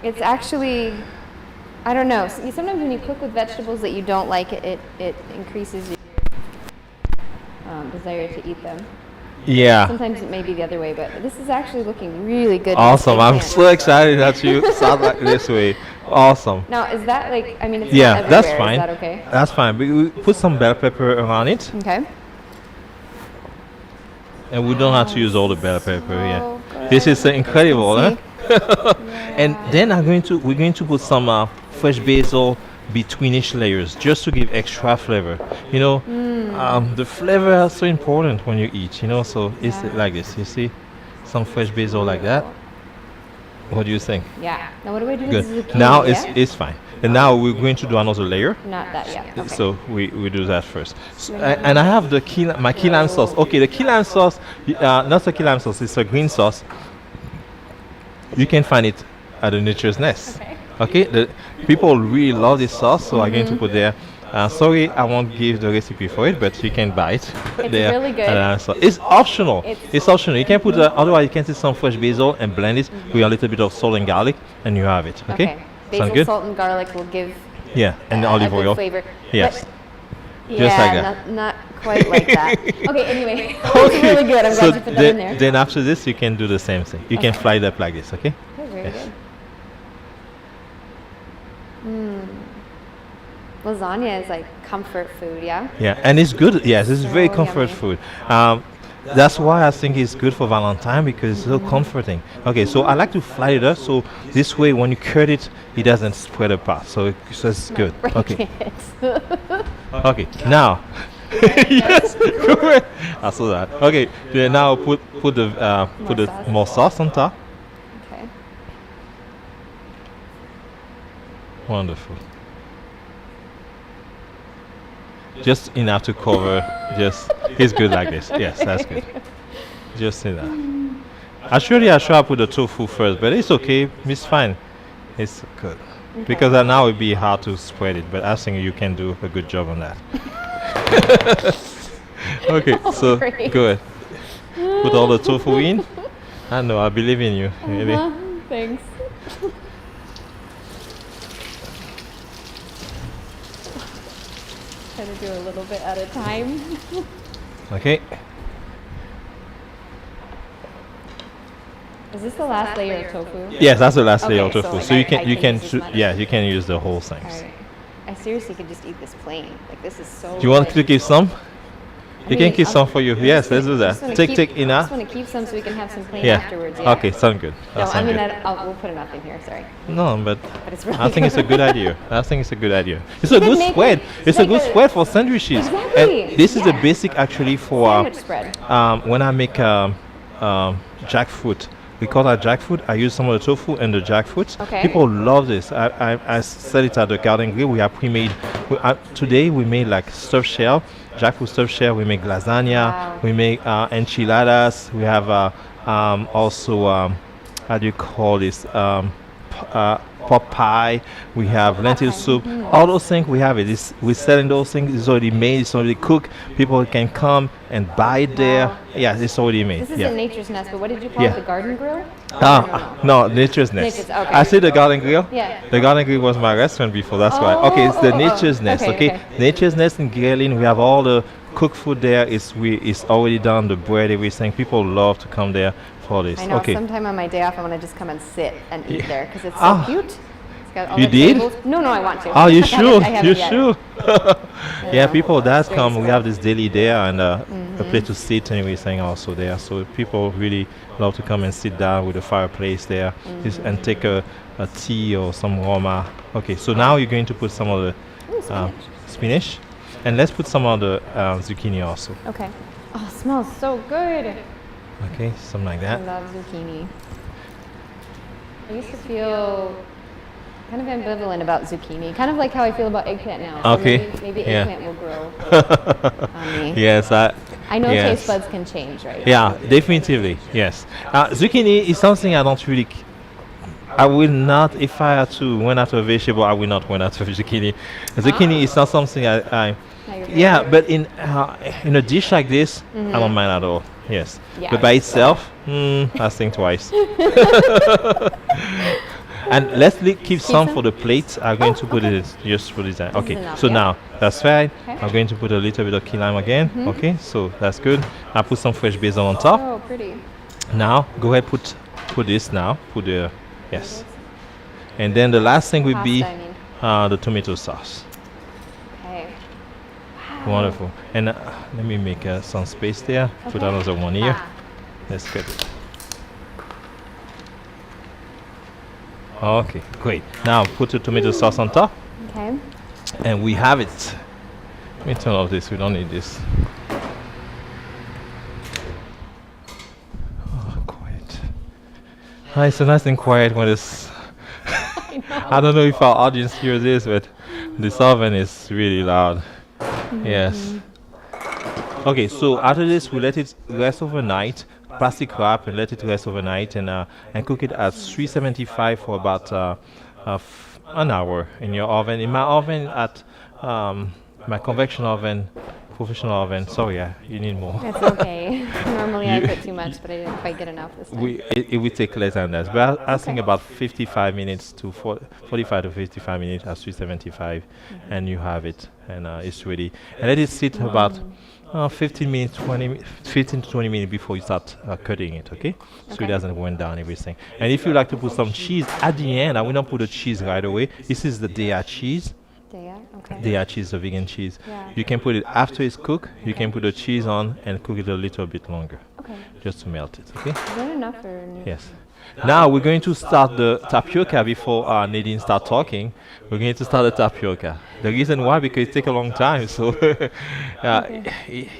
It's actually, I don't know. Sometimes when you cook with vegetables that you don't like, it increases your desire to eat them. Yeah. Sometimes it may be the other way, but this is actually looking really good. Awesome. I'm Eggplant. so excited that you sound like this way. Awesome. Now, is that like, I mean, it's Yeah, not that's everywhere. fine. Is that okay? That's fine. We put some bell pepper around it, Okay. and we don't have to use all the bell pepper. Yeah. good. This is incredible, huh? See? And then we're going to put some fresh basil between each layers just to give extra flavor. You know, the flavor is so important when you eat. You know, so it's Yeah. like this. You see, some fresh basil like that. What do you think? Yeah. Now what do I do Good. with the zucchini? Now yeah? it's fine. And now we're going to do another layer. Not that yet. Okay. So we do that first. And I have the my key lime sauce. Okay, the key lime sauce, not the key lime sauce, it's a green sauce. You can find it at the Nature's Nest. Okay. Okay, the people really love this sauce, so I'm going to put there. Sorry, I won't give the recipe for it, but you can buy it. It's there. really good. So it's optional. It's- It's optional. You can put otherwise you can take some fresh basil and blend it with a little bit of salt and garlic, and you have it. Okay. Basil, Sound good? salt, and garlic will give Yeah, and the a olive good oil. flavor. Yes. But Just like yeah, that. not quite like that. Okay, anyway, it's really good. I'm So glad you put that in there. then after this, you can do the same thing. You can Okay. fry it up like this, okay? Okay, very Yes. good. Lasagna is like comfort food, yeah? Yeah, and it's good. Yes, it's very So comfort yummy. food. That's why I think it's good for Valentine because it's so comforting. Okay, so I like to fry it up so this way when you cut it, it doesn't spread apart. So it's good. Break Okay. it. Okay. Now. Yes, correct. I saw that. Okay. Then now put sauce. more sauce on top. Okay. Wonderful. Just enough to cover. Just it's good like this. Yes, that's good. Just say that. Actually, I should put the tofu first, but it's okay. It's fine. It's good because now it'd be hard to spread it. But I think you can do a good job on that. Okay, so Great. good. Put all the tofu in. I know. I believe in you. Really. Thanks. Try to do a little bit at a time. Okay. Is this the last layer of tofu? Yes, that's the last layer of Okay, tofu. so, So, like, you I can can use as much. yeah, you can use the whole thing. Alright. I seriously could just eat this plain. Like this is so Do you want good. to keep some? You can mean, keep I'll- some for you. Yes, let's do Just that. wanna Take keep- I enough. just want to keep some so we can have some plain Yeah. afterwards. Yeah. Okay, sound good. No, That I sound mean, good. we'll put enough in here. Sorry, No, but but it's really. I think it's a good idea. I think it's a good idea. It's a could good make spread. it It's a like good a- spread for sandwiches. Exactly, And this is the yeah. basic actually for Sandwich spread. when I make jackfruit. We call that jackfruit. I use some of the tofu and the jackfruit. Okay. People love this. I sell it at the garden grill. We have pre-made. Today we made like stuffed shell, jackfruit stuffed shell. We make lasagna. Wow. We make enchiladas. We have also how do you call this? Pot pie. We have lentil soup. All those things we have it. We're selling those things. It's already made. It's already cooked. People can come and buy it there. Wow. Yeah, it's already made. This is yeah. a Nature's Nest, but what did you call Yeah. it? The garden grill? No, Nature's Nest. Nature's- okay. I said the garden grill. Yeah. The garden grill was my restaurant before. That's why. Okay, it's the Nature's Nest. Okay, Nature's Nest in Guerlain. We have all the cooked food there. It's already done. The bread, everything. People love to come there for this. I know. Okay. Sometime on my day off, I want to just come and sit and eat there because it's so Ah. cute. It's got all You the did? tables. No, I want to. Oh, you I haven't- sure? I haven't You yet. sure? Yeah, Yeah. people does Great come. We stuff. have this deli there and a place to sit and everything also there. So people really love to come and sit down with a fireplace there and take a tea or some roma. Okay, so now you're going to put some of the Ooh, spinach. spinach, and let's put some of the zucchini also. Okay. Oh, it smells so good. Okay, something like I that. love zucchini. I used to feel kind of ambivalent about zucchini, kind of like how I feel about eggplant now. So Okay, maybe yeah. eggplant will grow on me. Yes, I know yes. taste buds can change, right? Yeah, definitively, yes. Zucchini is something I don't really. I will not, if I had to went after a vegetable, I will not went after zucchini. Zucchini is not something I Not your yeah, favorite? but in a dish like this, I don't mind at all. Yes, Yeah. but by itself, I think twice. And let's keep some some? for the plate. I'm going to put okay. it just for this. Okay, enough, so yeah? now that's fine. Okay. I'm going to put a little bit of key lime again. Okay, so that's good. I put some fresh basil on top. Oh, pretty. Now go ahead, put this now. Put the yes, and then the last thing would be Pasta, I mean. the tomato sauce. Okay. Wonderful. And let me make some space there. Put Okay. another one here. Ah, That's good. Okay, great. Now put the tomato sauce on top, okay. and we have it. Let me turn off this. We don't need this. Oh, quiet. It's so nice and quiet when it's. I don't know if our audience hears this, but this oven is really loud. Yes. Okay, so after this, we let it rest overnight. Plastic wrap and let it rest overnight, and cook it at 375 for about an hour in your oven. In my oven, at my convection oven, professional oven. Sorry, yeah, you need more. That's okay. Normally I You- put too much, but I didn't quite get enough this time. It will take less than that. But I think about 55 minutes to 45 to 55 minutes at 375, and you have it, and it's ready. And let it sit about 15 minutes, 15 to 20 minutes before you start cutting it, okay? So Okay. it doesn't wind down everything. And if you like to put some cheese at the end, I will not put the cheese right away. This is the Dea cheese. Dea? Okay. Dea cheese, the vegan cheese. Yeah. You can put it after it's cooked. You can put the cheese on and cook it a little bit longer, Okay. just to melt it, okay? Is that enough or? Yes. Now we're going to start the tapioca before Nadine start talking. We're going to start the tapioca. The reason why, because it takes a long time. So,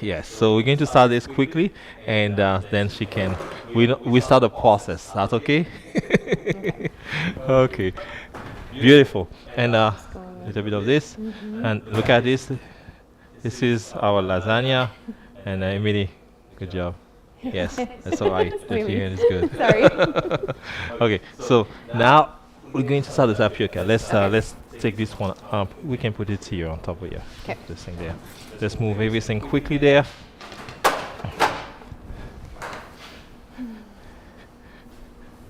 yes. So we're going to start this quickly, and then she can. We start the process. That's okay. Okay. Beautiful. And a little bit of this, and look at this. This is our lasagna, and Emily, good job. Yes, that's all right. That Really? you hand is good. Sorry. Okay, so now we're going to start the tapioca. Let's take this one up. We can put it here on top of here. 'Kay. This thing there. Let's move everything quickly there.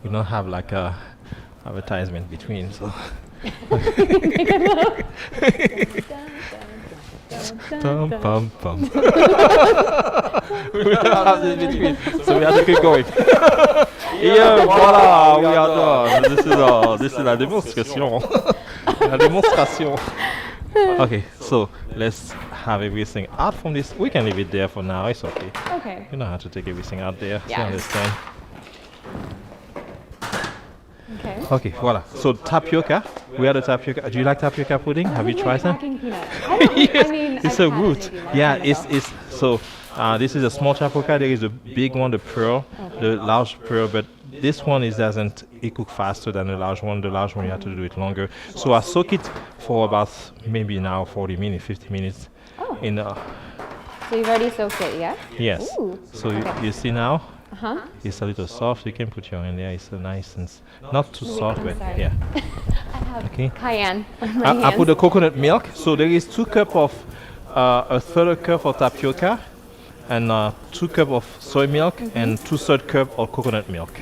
We don't have like a advertisement between, so. Bum, bum, bum. We don't have this between, so we have to keep going. Yeah, voilà, we are done. This is la démonstration. La démonstration. Okay, so let's have everything out from this. We can leave it there for now. It's okay. Okay. You know how to take everything out there. Yeah. You understand? Okay. Okay, voila. So tapioca. We have the tapioca. Do you like tapioca pudding? Have you tried some? Packing peanut. I don't. Yes, I mean, it's I've a had it root. maybe a long Yeah, time it's ago. it's so. This is a small tapioca. There is a big one, the pearl, the large pearl. But this one is doesn't it cook faster than the large one. The large one you have to do it longer. So I soak it for about maybe now 40 minutes, 50 minutes. Oh. In So you've already soaked it, yeah? yes. Ooh. So Okay. you see now. Uh-huh. It's a little soft. You can put your in there. It's a nice and not too soft, I'm but sorry. yeah. I have Okay. cayenne on my I hands. put the coconut milk. So there is 2 cups of a third cup of tapioca, and 2 cups of soy milk, and 2/3 cup of coconut milk.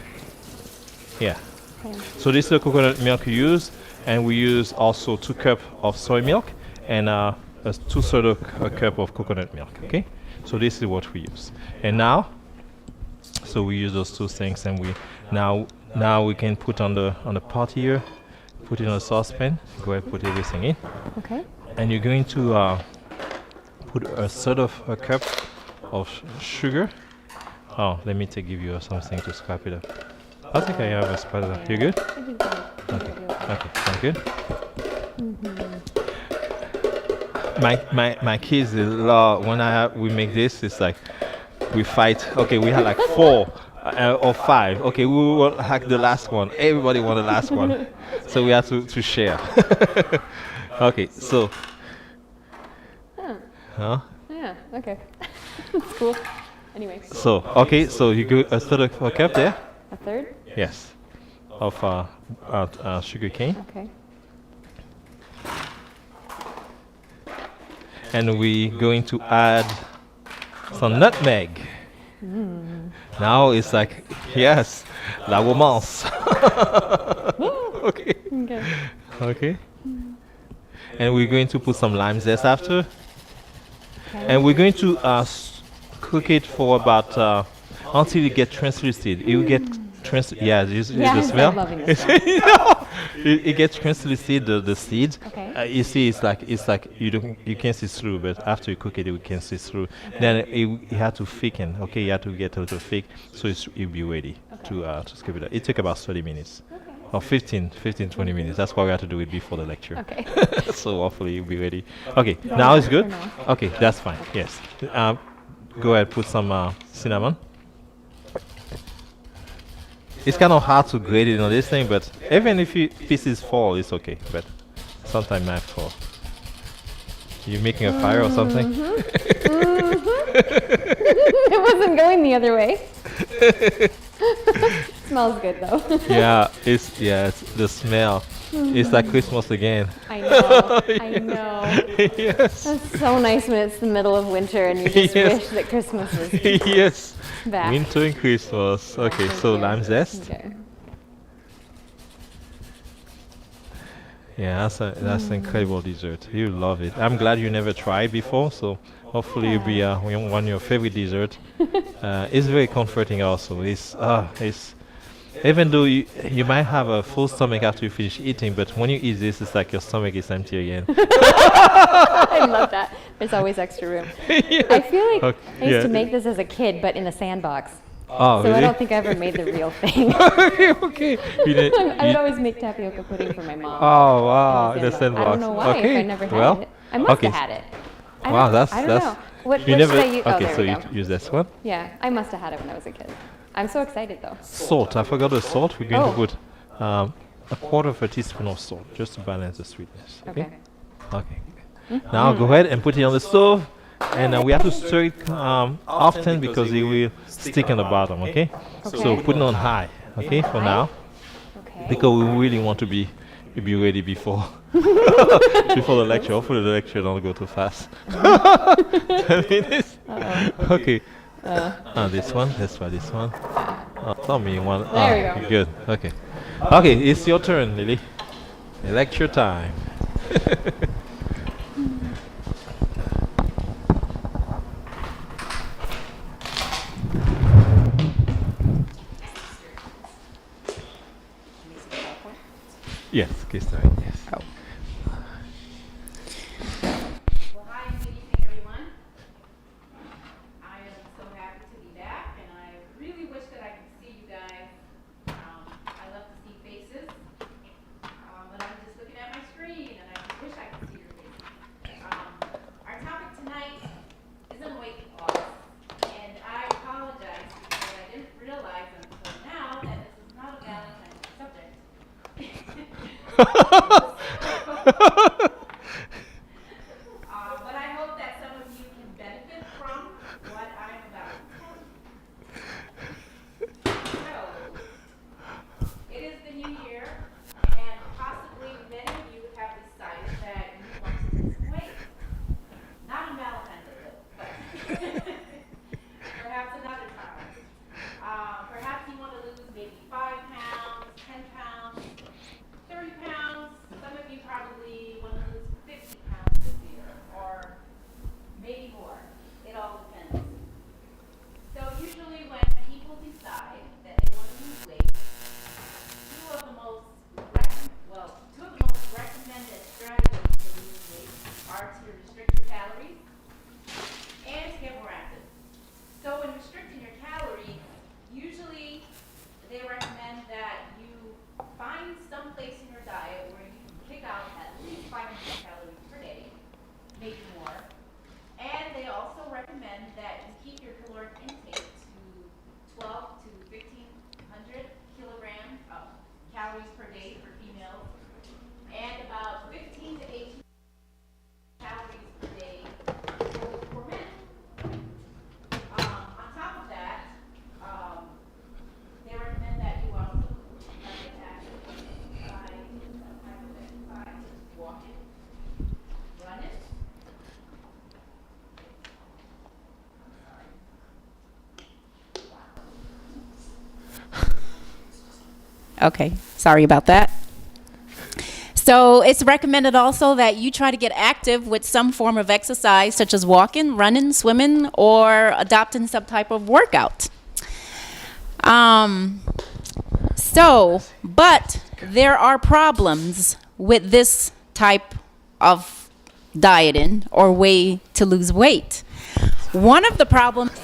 Yeah. Okay. So this is the coconut milk we use, and we use also 2 cups of soy milk and a 2/3 cup of coconut milk. Okay. So this is what we use. And now, so we use those 2 things, and we now we can put on the pot here, put it in a saucepan. Go ahead, put everything in, Okay. and you're going to put a sort of a cup of sugar. Oh, let me give you something to scrape it up. I think I have a spatula. You good? I think that Okay. might be okay. Okay, sound good. My kids they love when we make this. It's like we fight. Okay, we had like 4 or 5. Okay, we will hack the last one. Everybody want the last one, so we have to share. Okay, so. Huh? Yeah, okay. It's cool. Anyway, So okay, so you go a third of a cup there. a third? Yes, of sugar cane, Okay. and we're going to add some nutmeg. Now it's like yes, la romance. Okay, Okay. okay, and we're going to put some lime zest after, Okay. and we're going to cook it for about until it gets translucent. It will get yeah, you see Yeah, the I smell. started loving this one. No, it gets translucent the seeds. Okay. You see, it's like you can't see through, but after you cook it, you can see through. Then it had to thicken. Okay, you have to get a little thick, so it'll be ready to skip it. It took about 30 minutes. Okay. Or 15, 20 minutes. That's why we have to do it before the lecture. Okay. So hopefully you'll be ready. Okay, now it's good? For now. Okay, that's fine. Yes. Go ahead, put some cinnamon. It's kind of hard to grate it on this thing, but even if pieces fall, it's okay. But sometimes might fall. You making a fire or something? It wasn't going the other way. Smells good though. Yeah, it's the smell. It's like Christmas again. I know. I know. Yes. That's so nice when it's the middle of winter and you just Yes. wish that Christmas was Yes. back. Winter and Christmas. Okay, Thank so you. lime zest. Okay. Yeah, that's an incredible dessert. You love it. I'm glad you never tried before, so hopefully it'll be one of your favorite dessert. It's very comforting also. It's even though you might have a full stomach after you finish eating, but when you eat this, it's like your stomach is empty again. I love that. There's always extra room. Yeah. I feel like Okay, I used to yeah. make this as a kid, but in a sandbox. Oh, So I really? don't think I ever made the real thing. Okay. You did, I would always make tapioca pudding for my mom. oh wow, in the sandbox. sandbox. I don't know why. Okay. If I never had well, it. I must okay. have had it. I Wow, don't- I don't know. What you should never. I use? Oh, Okay, there so we you go. use this one. Yeah, I must have had it when I was a kid. I'm so excited though. Salt. I forgot the salt. We're going to Oh. put a quarter of a teaspoon of salt just to balance the sweetness. Okay. Okay. Okay. Now go ahead and put it on the stove, and we have to stir it often because it will stick on the bottom. Okay. So Okay. put it on high. Okay, for now, Okay. because we really want to be ready before before the lecture. Hopefully the lecture don't go too fast. 10 minutes. Okay. This one. Let's try this one. Tell me one. There we go. Good. Okay. Okay, it's your turn, Lily. Lecture time. Yes, okay, sorry. Yes. Oh. Well, hi, good evening, everyone. I am so happy to be back, and I really wish that I could see you guys. I love to see faces, but I'm just looking at my screen, and I just wish I could see your faces. Our topic tonight isn't weight loss, and I apologize because I didn't realize until now that this is not a Valentine's subject. are to restrict your calories and to get more active. So when restricting your calories, usually they recommend that you find some place in your diet where you can kick out at least 500 calories per day, maybe more. And they also recommend that you keep your caloric intake to 12 to 1500 kilograms of calories per day for females, and about 15 to 18 calories per day for men. On top of that, they recommend that you also get active by some type of exercise, such as walking, running. Okay, sorry about that. So it's recommended also that you try to get active with some form of exercise, such as walking, running, swimming, or adopting some type of workout. But there are problems with this type of dieting or way to lose weight. One of the problems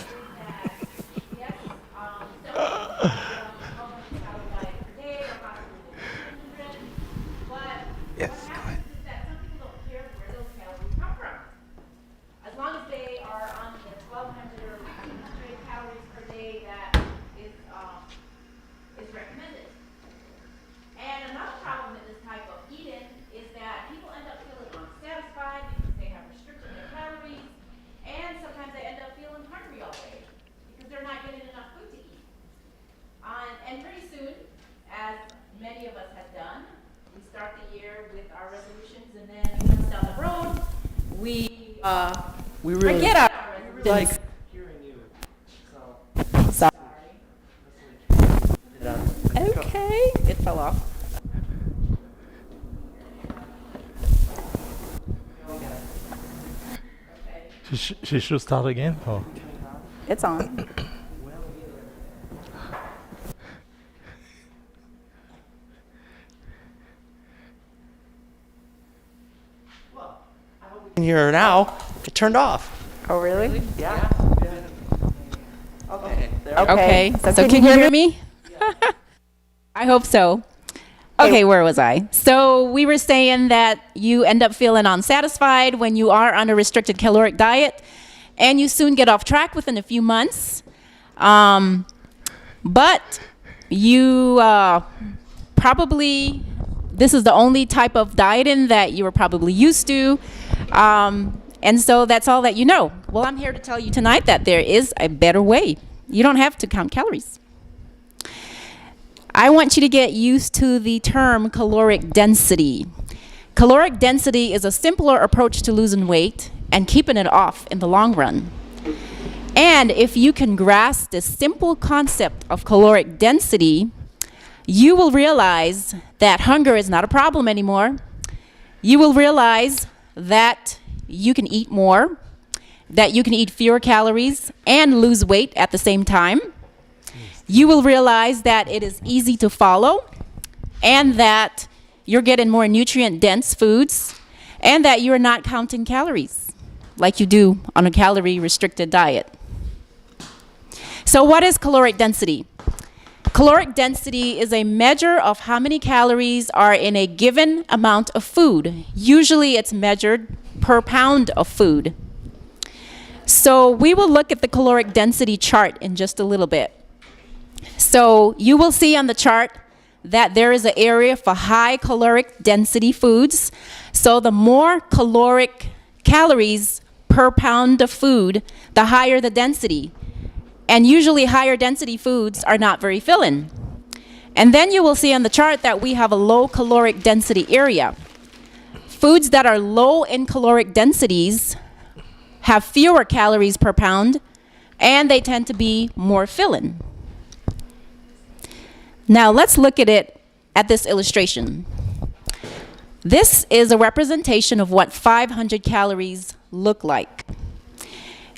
Yes, what happens is that some people don't care where those calories come from. As long as they are on the 1200 or 1500 calories per day that is recommended. And another problem with this type of eating is that people end up feeling unsatisfied because they have restricted their calories, and sometimes they end up feeling hungry all day because they're not getting enough food to eat. And pretty soon, as many of us have done, we start the year with our resolutions, and then months down the road, we really forget our like resolutions. hearing you. So Okay, it fell off. She should start again. Oh. It's on. in here now, it turned off. Oh, really? Yeah. Okay. Okay, so can you hear me? I hope so. Okay, where was I? So we were saying that you end up feeling unsatisfied when you are on a restricted caloric diet, and you soon get off track within a few months. But you probably, this is the only type of dieting that you were probably used to. And so that's all that you know. Well, I'm here to tell you tonight that there is a better way. You don't have to count calories. I want you to get used to the term caloric density. Caloric density is a simpler approach to losing weight and keeping it off in the long run. And if you can grasp this simple concept of caloric density, you will realize that hunger is not a problem anymore. You will realize that you can eat more, that you can eat fewer calories and lose weight at the same time. You will realize that it is easy to follow, and that you're getting more nutrient-dense foods, and that you're not counting calories like you do on a calorie-restricted diet. So what is caloric density? Caloric density is a measure of how many calories are in a given amount of food. Usually it's measured per pound of food. So we will look at the caloric density chart in just a little bit. So you will see on the chart that there is an area for high caloric density foods. So the more caloric calories per pound of food, the higher the density. And usually higher density foods are not very filling. And then you will see on the chart that we have a low caloric density area. Foods that are low in caloric densities have fewer calories per pound, and they tend to be more filling. Now let's look at it at this illustration. This is a representation of what 500 calories look like.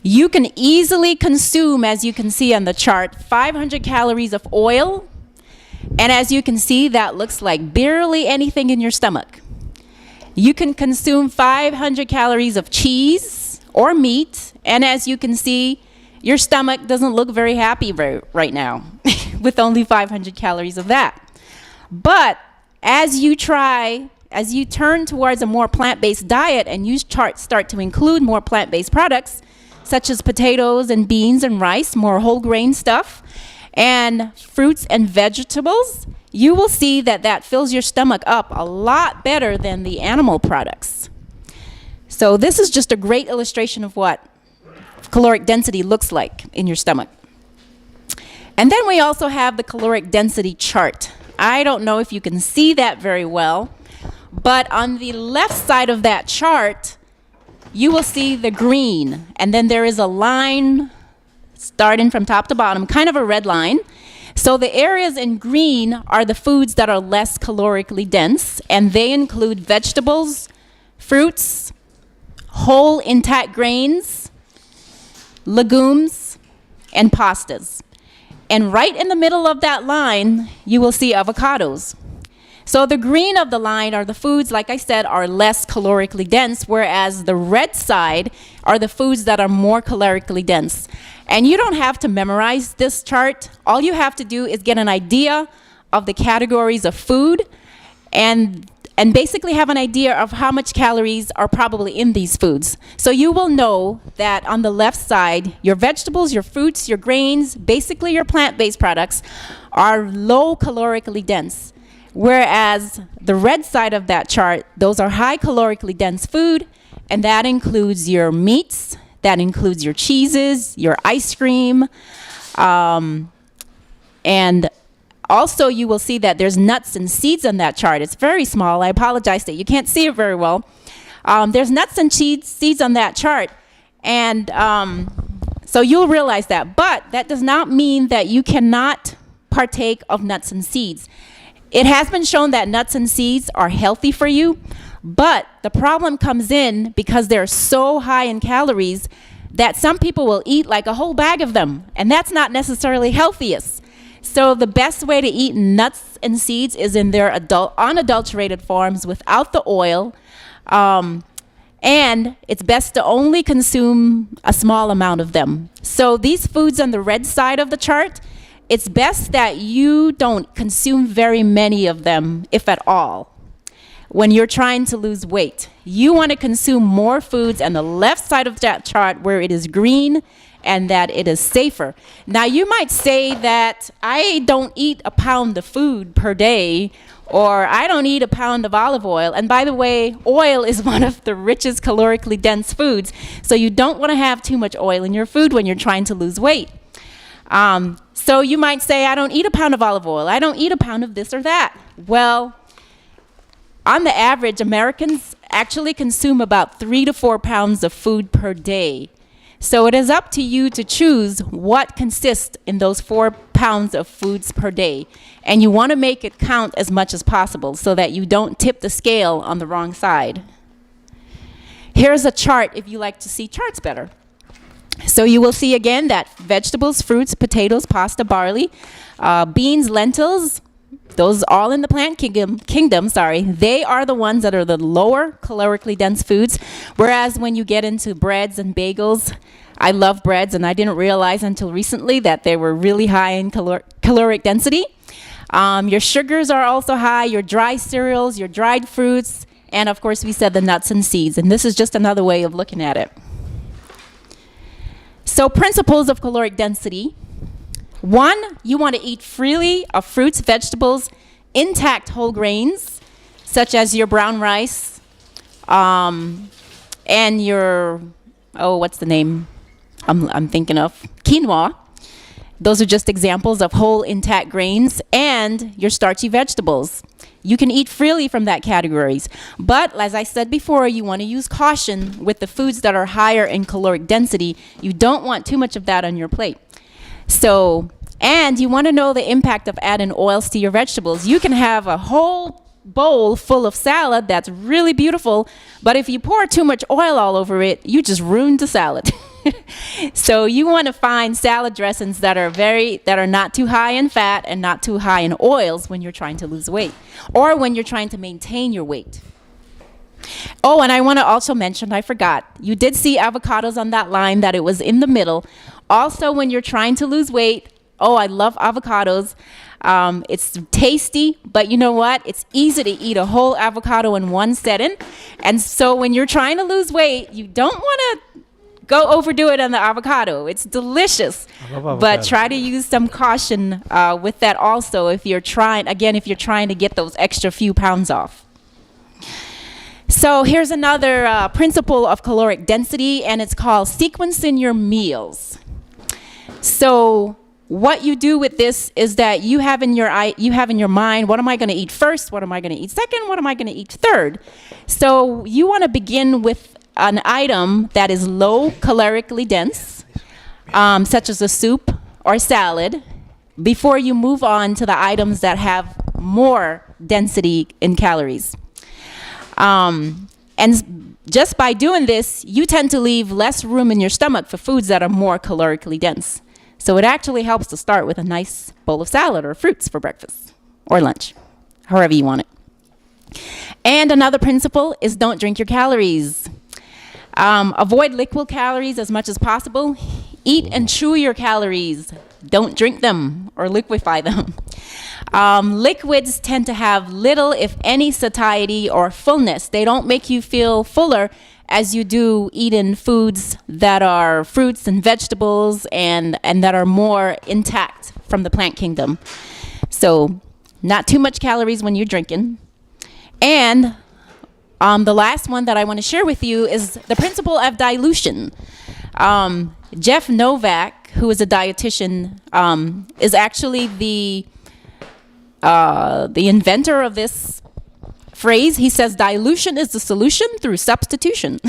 You can easily consume, as you can see on the chart, 500 calories of oil, and as you can see, that looks like barely anything in your stomach. You can consume 500 calories of cheese or meat, and as you can see, your stomach doesn't look very happy right now with only 500 calories of that. But as you turn towards a more plant-based diet and you start to include more plant-based products, such as potatoes and beans and rice, more whole grain stuff, and fruits and vegetables, you will see that that fills your stomach up a lot better than the animal products. So this is just a great illustration of what caloric density looks like in your stomach. And then we also have the caloric density chart. I don't know if you can see that very well, but on the left side of that chart, you will see the green, and then there is a line starting from top to bottom, kind of a red line. So the areas in green are the foods that are less calorically dense, and they include vegetables, fruits, whole intact grains, legumes, and pastas. And right in the middle of that line, you will see avocados. So the green of the line are the foods, like I said, are less calorically dense, whereas the red side are the foods that are more calorically dense. And you don't have to memorize this chart. All you have to do is get an idea of the categories of food and basically have an idea of how much calories are probably in these foods. So you will know that on the left side, your vegetables, your fruits, your grains, basically your plant-based products, are low calorically dense. Whereas the red side of that chart, those are high calorically dense food, and that includes your meats, that includes your cheeses, your ice cream, and also you will see that there's nuts and seeds on that chart. It's very small. I apologize that you can't see it very well. There's nuts and seeds on that chart, and so you'll realize that. But that does not mean that you cannot partake of nuts and seeds. It has been shown that nuts and seeds are healthy for you, but the problem comes in because they're so high in calories that some people will eat like a whole bag of them, and that's not necessarily healthiest. So the best way to eat nuts and seeds is in their unadulterated forms without the oil, and it's best to only consume a small amount of them. So these foods on the red side of the chart, it's best that you don't consume very many of them, if at all, when you're trying to lose weight. You want to consume more foods on the left side of that chart where it is green and that it is safer. Now, you might say that I don't eat a pound of food per day, or I don't eat a pound of olive oil. And by the way, oil is one of the richest calorically dense foods, so you don't want to have too much oil in your food when you're trying to lose weight. So you might say, I don't eat a pound of olive oil. I don't eat a pound of this or that. Well, on the average, Americans actually consume about 3 to 4 pounds of food per day. So it is up to you to choose what consists in those 4 pounds of foods per day. And you want to make it count as much as possible so that you don't tip the scale on the wrong side. Here's a chart if you like to see charts better. So you will see again that vegetables, fruits, potatoes, pasta, barley, beans, lentils, those all in the plant kingdom, they are the ones that are the lower calorically dense foods. Whereas when you get into breads and bagels, I love breads, and I didn't realize until recently that they were really high in caloric density. Your sugars are also high, your dry cereals, your dried fruits, and of course we said the nuts and seeds. And this is just another way of looking at it. So principles of caloric density. 1, you want to eat freely of fruits, vegetables, intact whole grains, such as your brown rice, and your, what's the name I'm thinking of? Quinoa. Those are just examples of whole intact grains, and your starchy vegetables. You can eat freely from that categories. But as I said before, you want to use caution with the foods that are higher in caloric density. You don't want too much of that on your plate. So, and you want to know the impact of adding oils to your vegetables. You can have a whole bowl full of salad that's really beautiful, but if you pour too much oil all over it, you just ruined the salad. So you want to find salad dressings that are not too high in fat and not too high in oils when you're trying to lose weight, or when you're trying to maintain your weight. Oh, and I want to also mention, I forgot, you did see avocados on that line, that it was in the middle. Also, when you're trying to lose weight, oh, I love avocados. It's tasty, but you know what? It's easy to eat a whole avocado in one setting. And so when you're trying to lose weight, you don't want to go overdo it on the avocado. It's delicious, but try to use some caution with that also if you're trying to get those extra few pounds off. So here's another principle of caloric density, and it's called sequencing your meals. So what you do with this is that you have in your mind, what am I going to eat first? What am I going to eat second? What am I going to eat third? So you want to begin with an item that is low calorically dense, such as a soup or salad, before you move on to the items that have more density in calories. And just by doing this, you tend to leave less room in your stomach for foods that are more calorically dense. So it actually helps to start with a nice bowl of salad or fruits for breakfast or lunch, however you want it. And another principle is don't drink your calories. Avoid liquid calories as much as possible. Eat and chew your calories. Don't drink them or liquefy them. Liquids tend to have little, if any, satiety or fullness. They don't make you feel fuller as you do eating foods that are fruits and vegetables and that are more intact from the plant kingdom. So not too much calories when you're drinking. And the last one that I want to share with you is the principle of dilution. Jeff Novak, who is a dietitian, is actually the inventor of this phrase. He says dilution is the solution through substitution.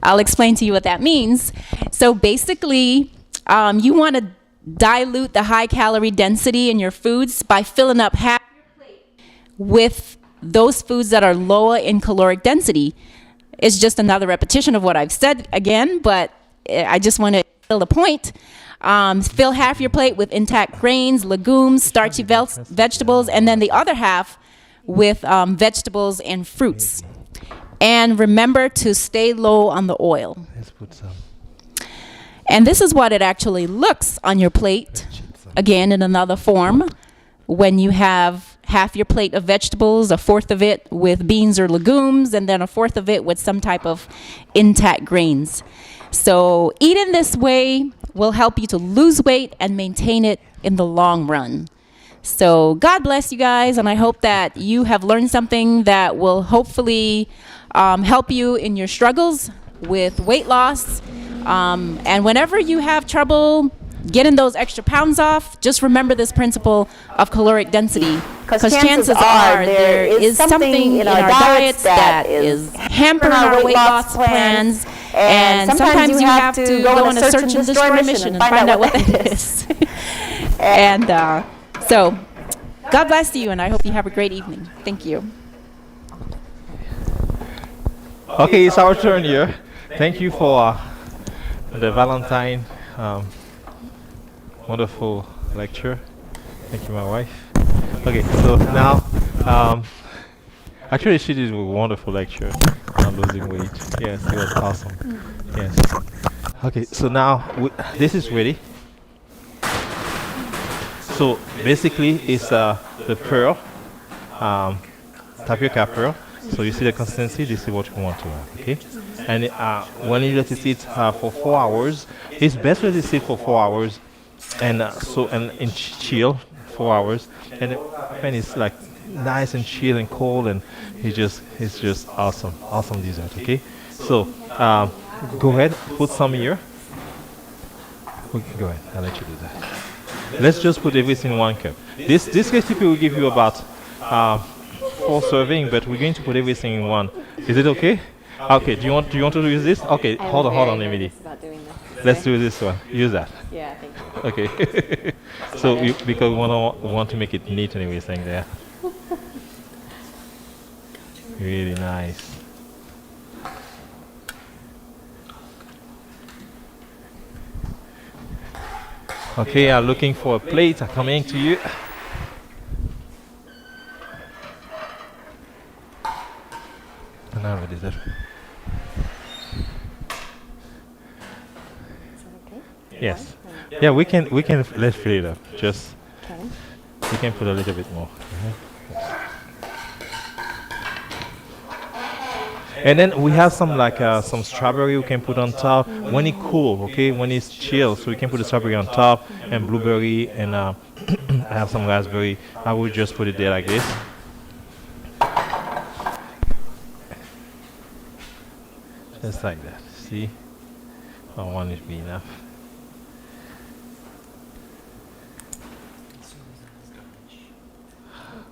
I'll explain to you what that means. So basically, you want to dilute the high calorie density in your foods by filling up half your plate with those foods that are lower in caloric density. It's just another repetition of what I've said again, but I just want to fill the point. Fill half your plate with intact grains, legumes, starchy vegetables, and then the other half with vegetables and fruits. And remember to stay low on the oil. Let's put some. And this is what it actually looks on your plate, again in another form, when you have half your plate of vegetables, a fourth of it with beans or legumes, and then a fourth of it with some type of intact grains. So eating this way will help you to lose weight and maintain it in the long run. So God bless you guys, and I hope that you have learned something that will hopefully help you in your struggles with weight loss. And whenever you have trouble getting those extra pounds off, just remember this principle of caloric density, because chances are there is something in our diets that is hampering our weight loss plans, and sometimes you have to go on a search and destroy mission and find out what that is. And so God bless you, and I hope you have a great evening. Thank you. Okay, it's our turn here. Thank you for the Valentine wonderful lecture. Thank you, my wife. Okay, so now, actually she did a wonderful lecture on losing weight. Yes, it was awesome. Yes. Okay, so now this is ready. So basically, it's the pearl, tapioca pearl. So you see the consistency. This is what you want to have. Okay, and when you let it sit for 4 hours, it's best to let it sit for 4 hours. And chill 4 hours, and when it's like nice and chill and cold, and it's just awesome dessert. Okay, so go ahead, put some here. Go ahead, I'll let you do that. Let's just put everything in 1 cup. This recipe will give you about 4 serving, but we're going to put everything in one. Is it okay? Okay. Do you want to use this? Okay, hold on, Emily. Let's do this one. Use that. Yeah, thank you. Okay. So because we want to make it neat and everything there. Really nice. Okay, I'm looking for a plate. I'm coming to you. Yes. Yeah, we can let's fill it up. Just Okay. you can put a little bit more. And then we have some like some strawberry we can put on top when it's cool, okay? When it's chill, so we can put the strawberry on top and blueberry and I have some raspberry. I will just put it there like this. Just like that. See? I want it to be enough.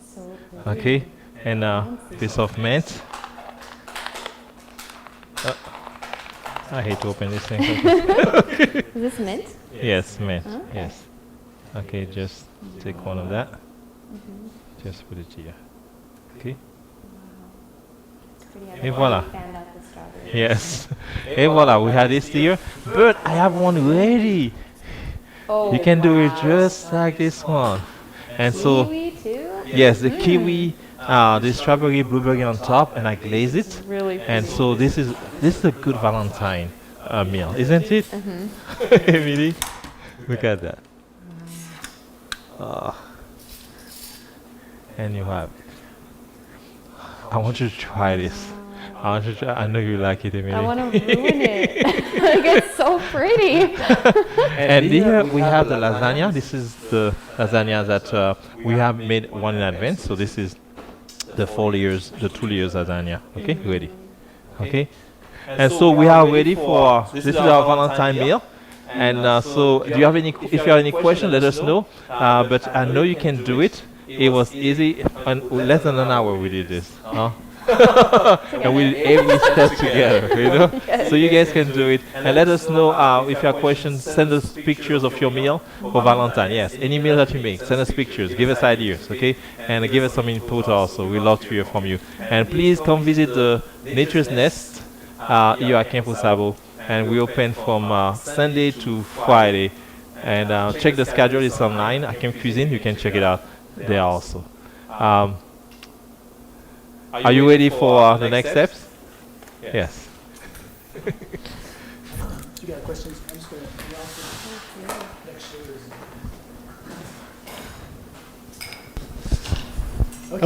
So pretty. Okay, and piece of mint. Uh, I hate to open this thing. Is this mint? Yes, mint. Okay. Yes. Okay, just take one of that. Just put it here. Okay. It's pretty. Et voilà. Fanned out the strawberry. Yes. Et voilà, we had this here. But I have one ready. Oh, You can do it wow. just like this one. And so, Kiwi too? yes, the kiwi, the strawberry, blueberry on top, and I glaze it. Really And pretty. so this is a good Valentine meal, isn't it? Emily, look at that. Ah. And you have it. I want you to try this. I want you to try. I know you like it, Emily. I want to ruin it. Like, it's so pretty. And here we have the lasagna. This is the lasagna that we have made one in advance. So this is the 4 layers, the 2 layers lasagna. Okay, ready. Okay. And so we are ready for this is our Valentine meal. And so, do you have any? If you have any questions, let us know. But I know you can do it. It was easy. In less than an hour we did this. Huh? And we did every step together, you know. So you guys can do it. And let us know if you have questions. Send us pictures of your meal for Valentine. Yes, any meal that you make, send us pictures. Give us ideas, okay? And give us some input also. We love to hear from you. And please come visit the Nature's Nest here at Campus Sabo. And we open from Sunday to Friday. And check the schedule. It's online. I Camp Cuisine. You can check it out there also. Are you ready for the next steps? Yes. You got questions? I'm just going to.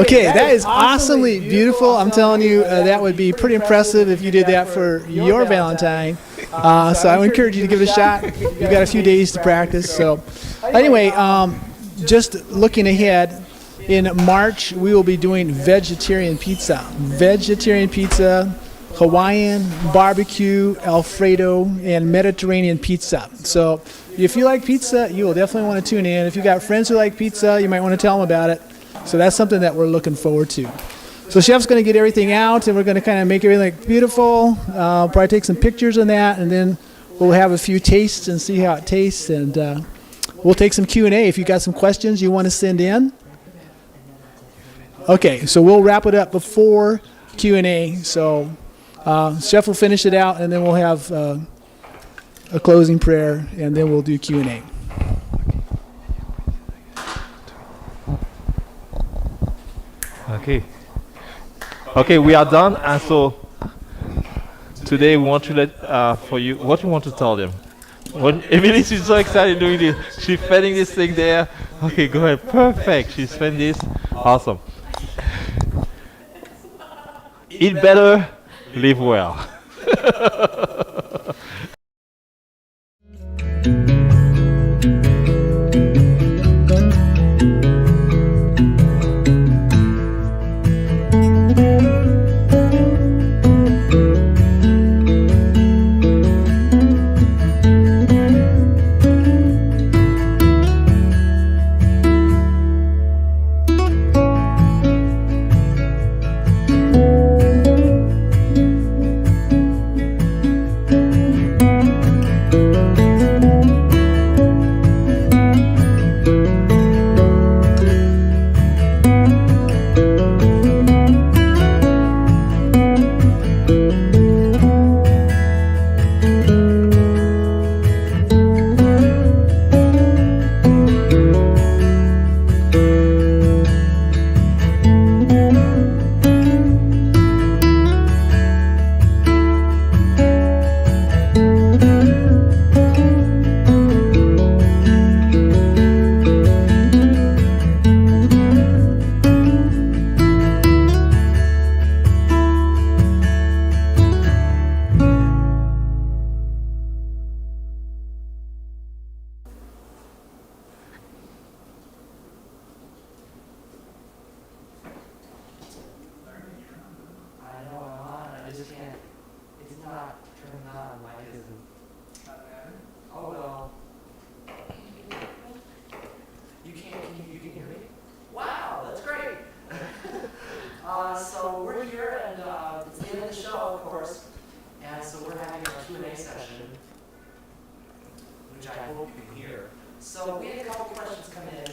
Okay, that is awesomely beautiful. I'm telling you, that would be pretty impressive if you did that for your Valentine. So I would encourage you to give it a shot. You've got a few days to practice. So anyway, just looking ahead, in March we will be doing vegetarian pizza, Hawaiian, barbecue, Alfredo, and Mediterranean pizza. So if you like pizza, you will definitely want to tune in. If you got friends who like pizza, you might want to tell them about it. So that's something that we're looking forward to. So Chef's going to get everything out, and we're going to kind of make everything look beautiful. Probably take some pictures on that, and then we'll have a few tastes and see how it tastes. And we'll take some Q&A if you got some questions you want to send in. Okay, so we'll wrap it up before Q&A. So Chef will finish it out, and then we'll have a closing prayer, and then we'll do Q&A. Okay. Okay, we are done. And so today we want to let for you what you want to tell them. When Emily, she's so excited doing this. She's fanning this thing there. Okay, go ahead. Perfect. She's fanning this. Awesome. Eat better, live well. Oh no. You can hear me? Wow, that's great. So we're here and it's the end of the show, of course. And so we're having our Q&A session, which I hope you can hear. So we had a couple questions come in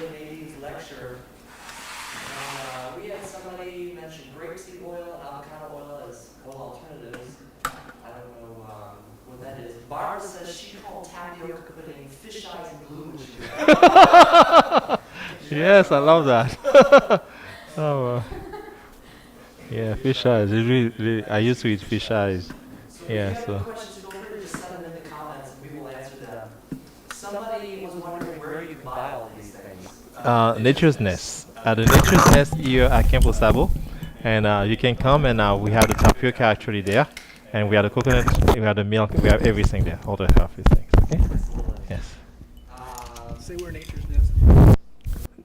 during Nadie's lecture. And we had somebody mention grapeseed oil and avocado oil as oil alternatives. I don't know what that is. Barbara says she called tapioca pudding fish eyes and blue chew. Yes, I love that. Oh, yeah, fish eyes. I used to eat fish eyes. Yeah, If you so. have any questions, feel free to just send them in the comments and we will answer them. Somebody was wondering where you buy all these things. Nature's Nest. At the Nature's Nest here at Campo Sabo. And you can come and we have the tapioca actually there. And we have the coconut, we have the milk, we have everything there, all the healthy things. Okay? Yes. Say where Nature's Nest.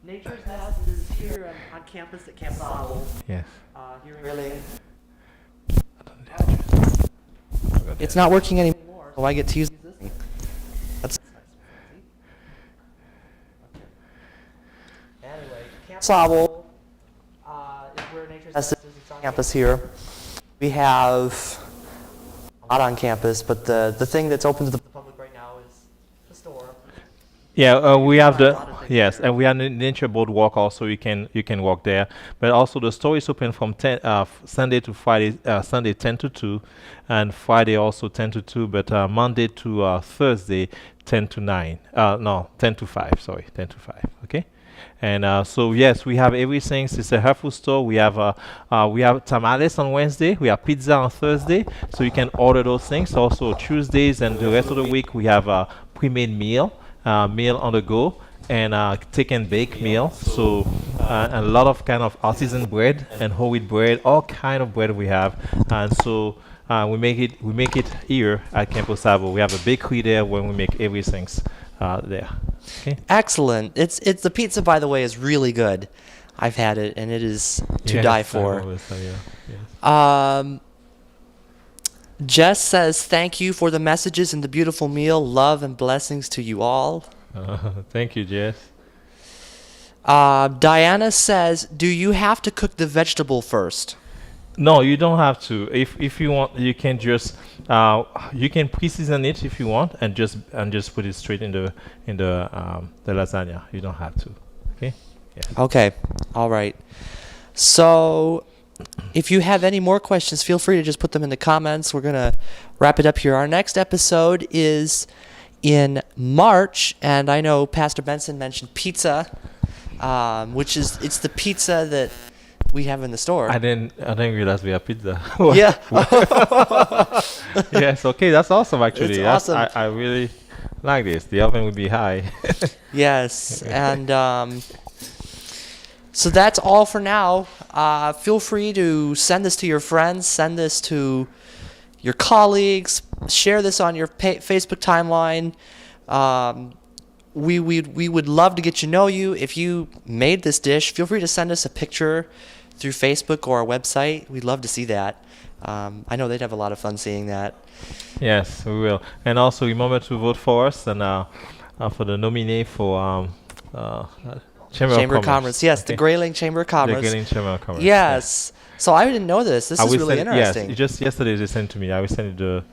Nature's Nest is here on campus at Camp Sabo. Yes. Here really. It's not working anymore, so I get to use this thing. That's anyway, Camp Sabo is where Nature's Nest is. It's on campus here. We have a lot on campus, but the thing that's open to the public right now is the store. Yeah, we have yes, and we have the nature boardwalk also. You can walk there, but also the store is open from Sunday to Friday. Sunday 10 to 2, and Friday also 10 to 2. But Monday to Thursday 10 to 9. No, 10 to 5. Sorry, 10 to 5. Okay. And so yes, we have everything. It's a health food store. We have tamales on Wednesday. We have pizza on Thursday. So you can order those things. Also Tuesdays and the rest of the week we have a pre-made meal on the go, and take and bake meal. So a lot of kind of artisan bread and whole wheat bread, all kind of bread we have. And so we make it here at Campo Sabo. We have a bakery there where we make everything there. Okay. Excellent. It's the pizza, by the way, is really good. I've had it, and it is to die for. Yes. Jess says, thank you for the messages and the beautiful meal. Love and blessings to you all. Thank you, Jess. Diana says, do you have to cook the vegetable first? No, you don't have to. If you want, you can just you can pre-season it if you want, and just put it straight in the lasagna. You don't have to. Okay. Yeah. Okay. All right. So if you have any more questions, feel free to just put them in the comments. We're going to wrap it up here. Our next episode is in March, and I know Pastor Benson mentioned pizza, which is it's the pizza that we have in the store. I didn't realize we have pizza. Yeah. Yes. Okay. That's awesome. Actually, It's awesome. I really like this. The oven would be high. Yes, and so that's all for now. Feel free to send this to your friends, send this to your colleagues, share this on your Facebook timeline. We would love to get to know you. If you made this dish, feel free to send us a picture through Facebook or our website. We'd love to see that. I know they'd have a lot of fun seeing that. Yes, we will. And also remember to vote for us and for the nominee for Chamber of Commerce. Yes, okay. the Grayling Chamber of Commerce. The Grayling Chamber of Commerce. Yes. So I didn't know this. This is really interesting. Yes, just yesterday they sent to me. I will send you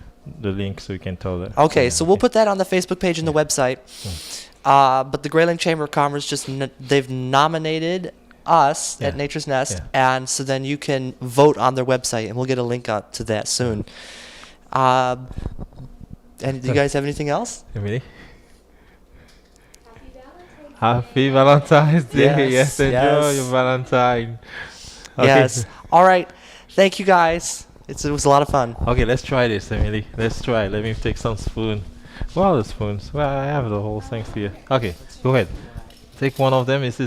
the link so you can tell that. Okay, yeah, so we'll put that on the Facebook page and the website. But the Grayling Chamber of Commerce they've nominated us at Nature's Nest, and so then you can vote on their website, and we'll get a link up to that soon. And do you guys have anything else? Emily? Happy Valentine's Day. Yes, Yes, enjoy yes. your Valentine. Okay. Yes. All right. Thank you, guys. It was a lot of fun. Okay, let's try this, Emily. Let's try. Let me take some spoon. Well, the spoons. Well, I have the whole thing here. Okay, go ahead. Take one of them. This is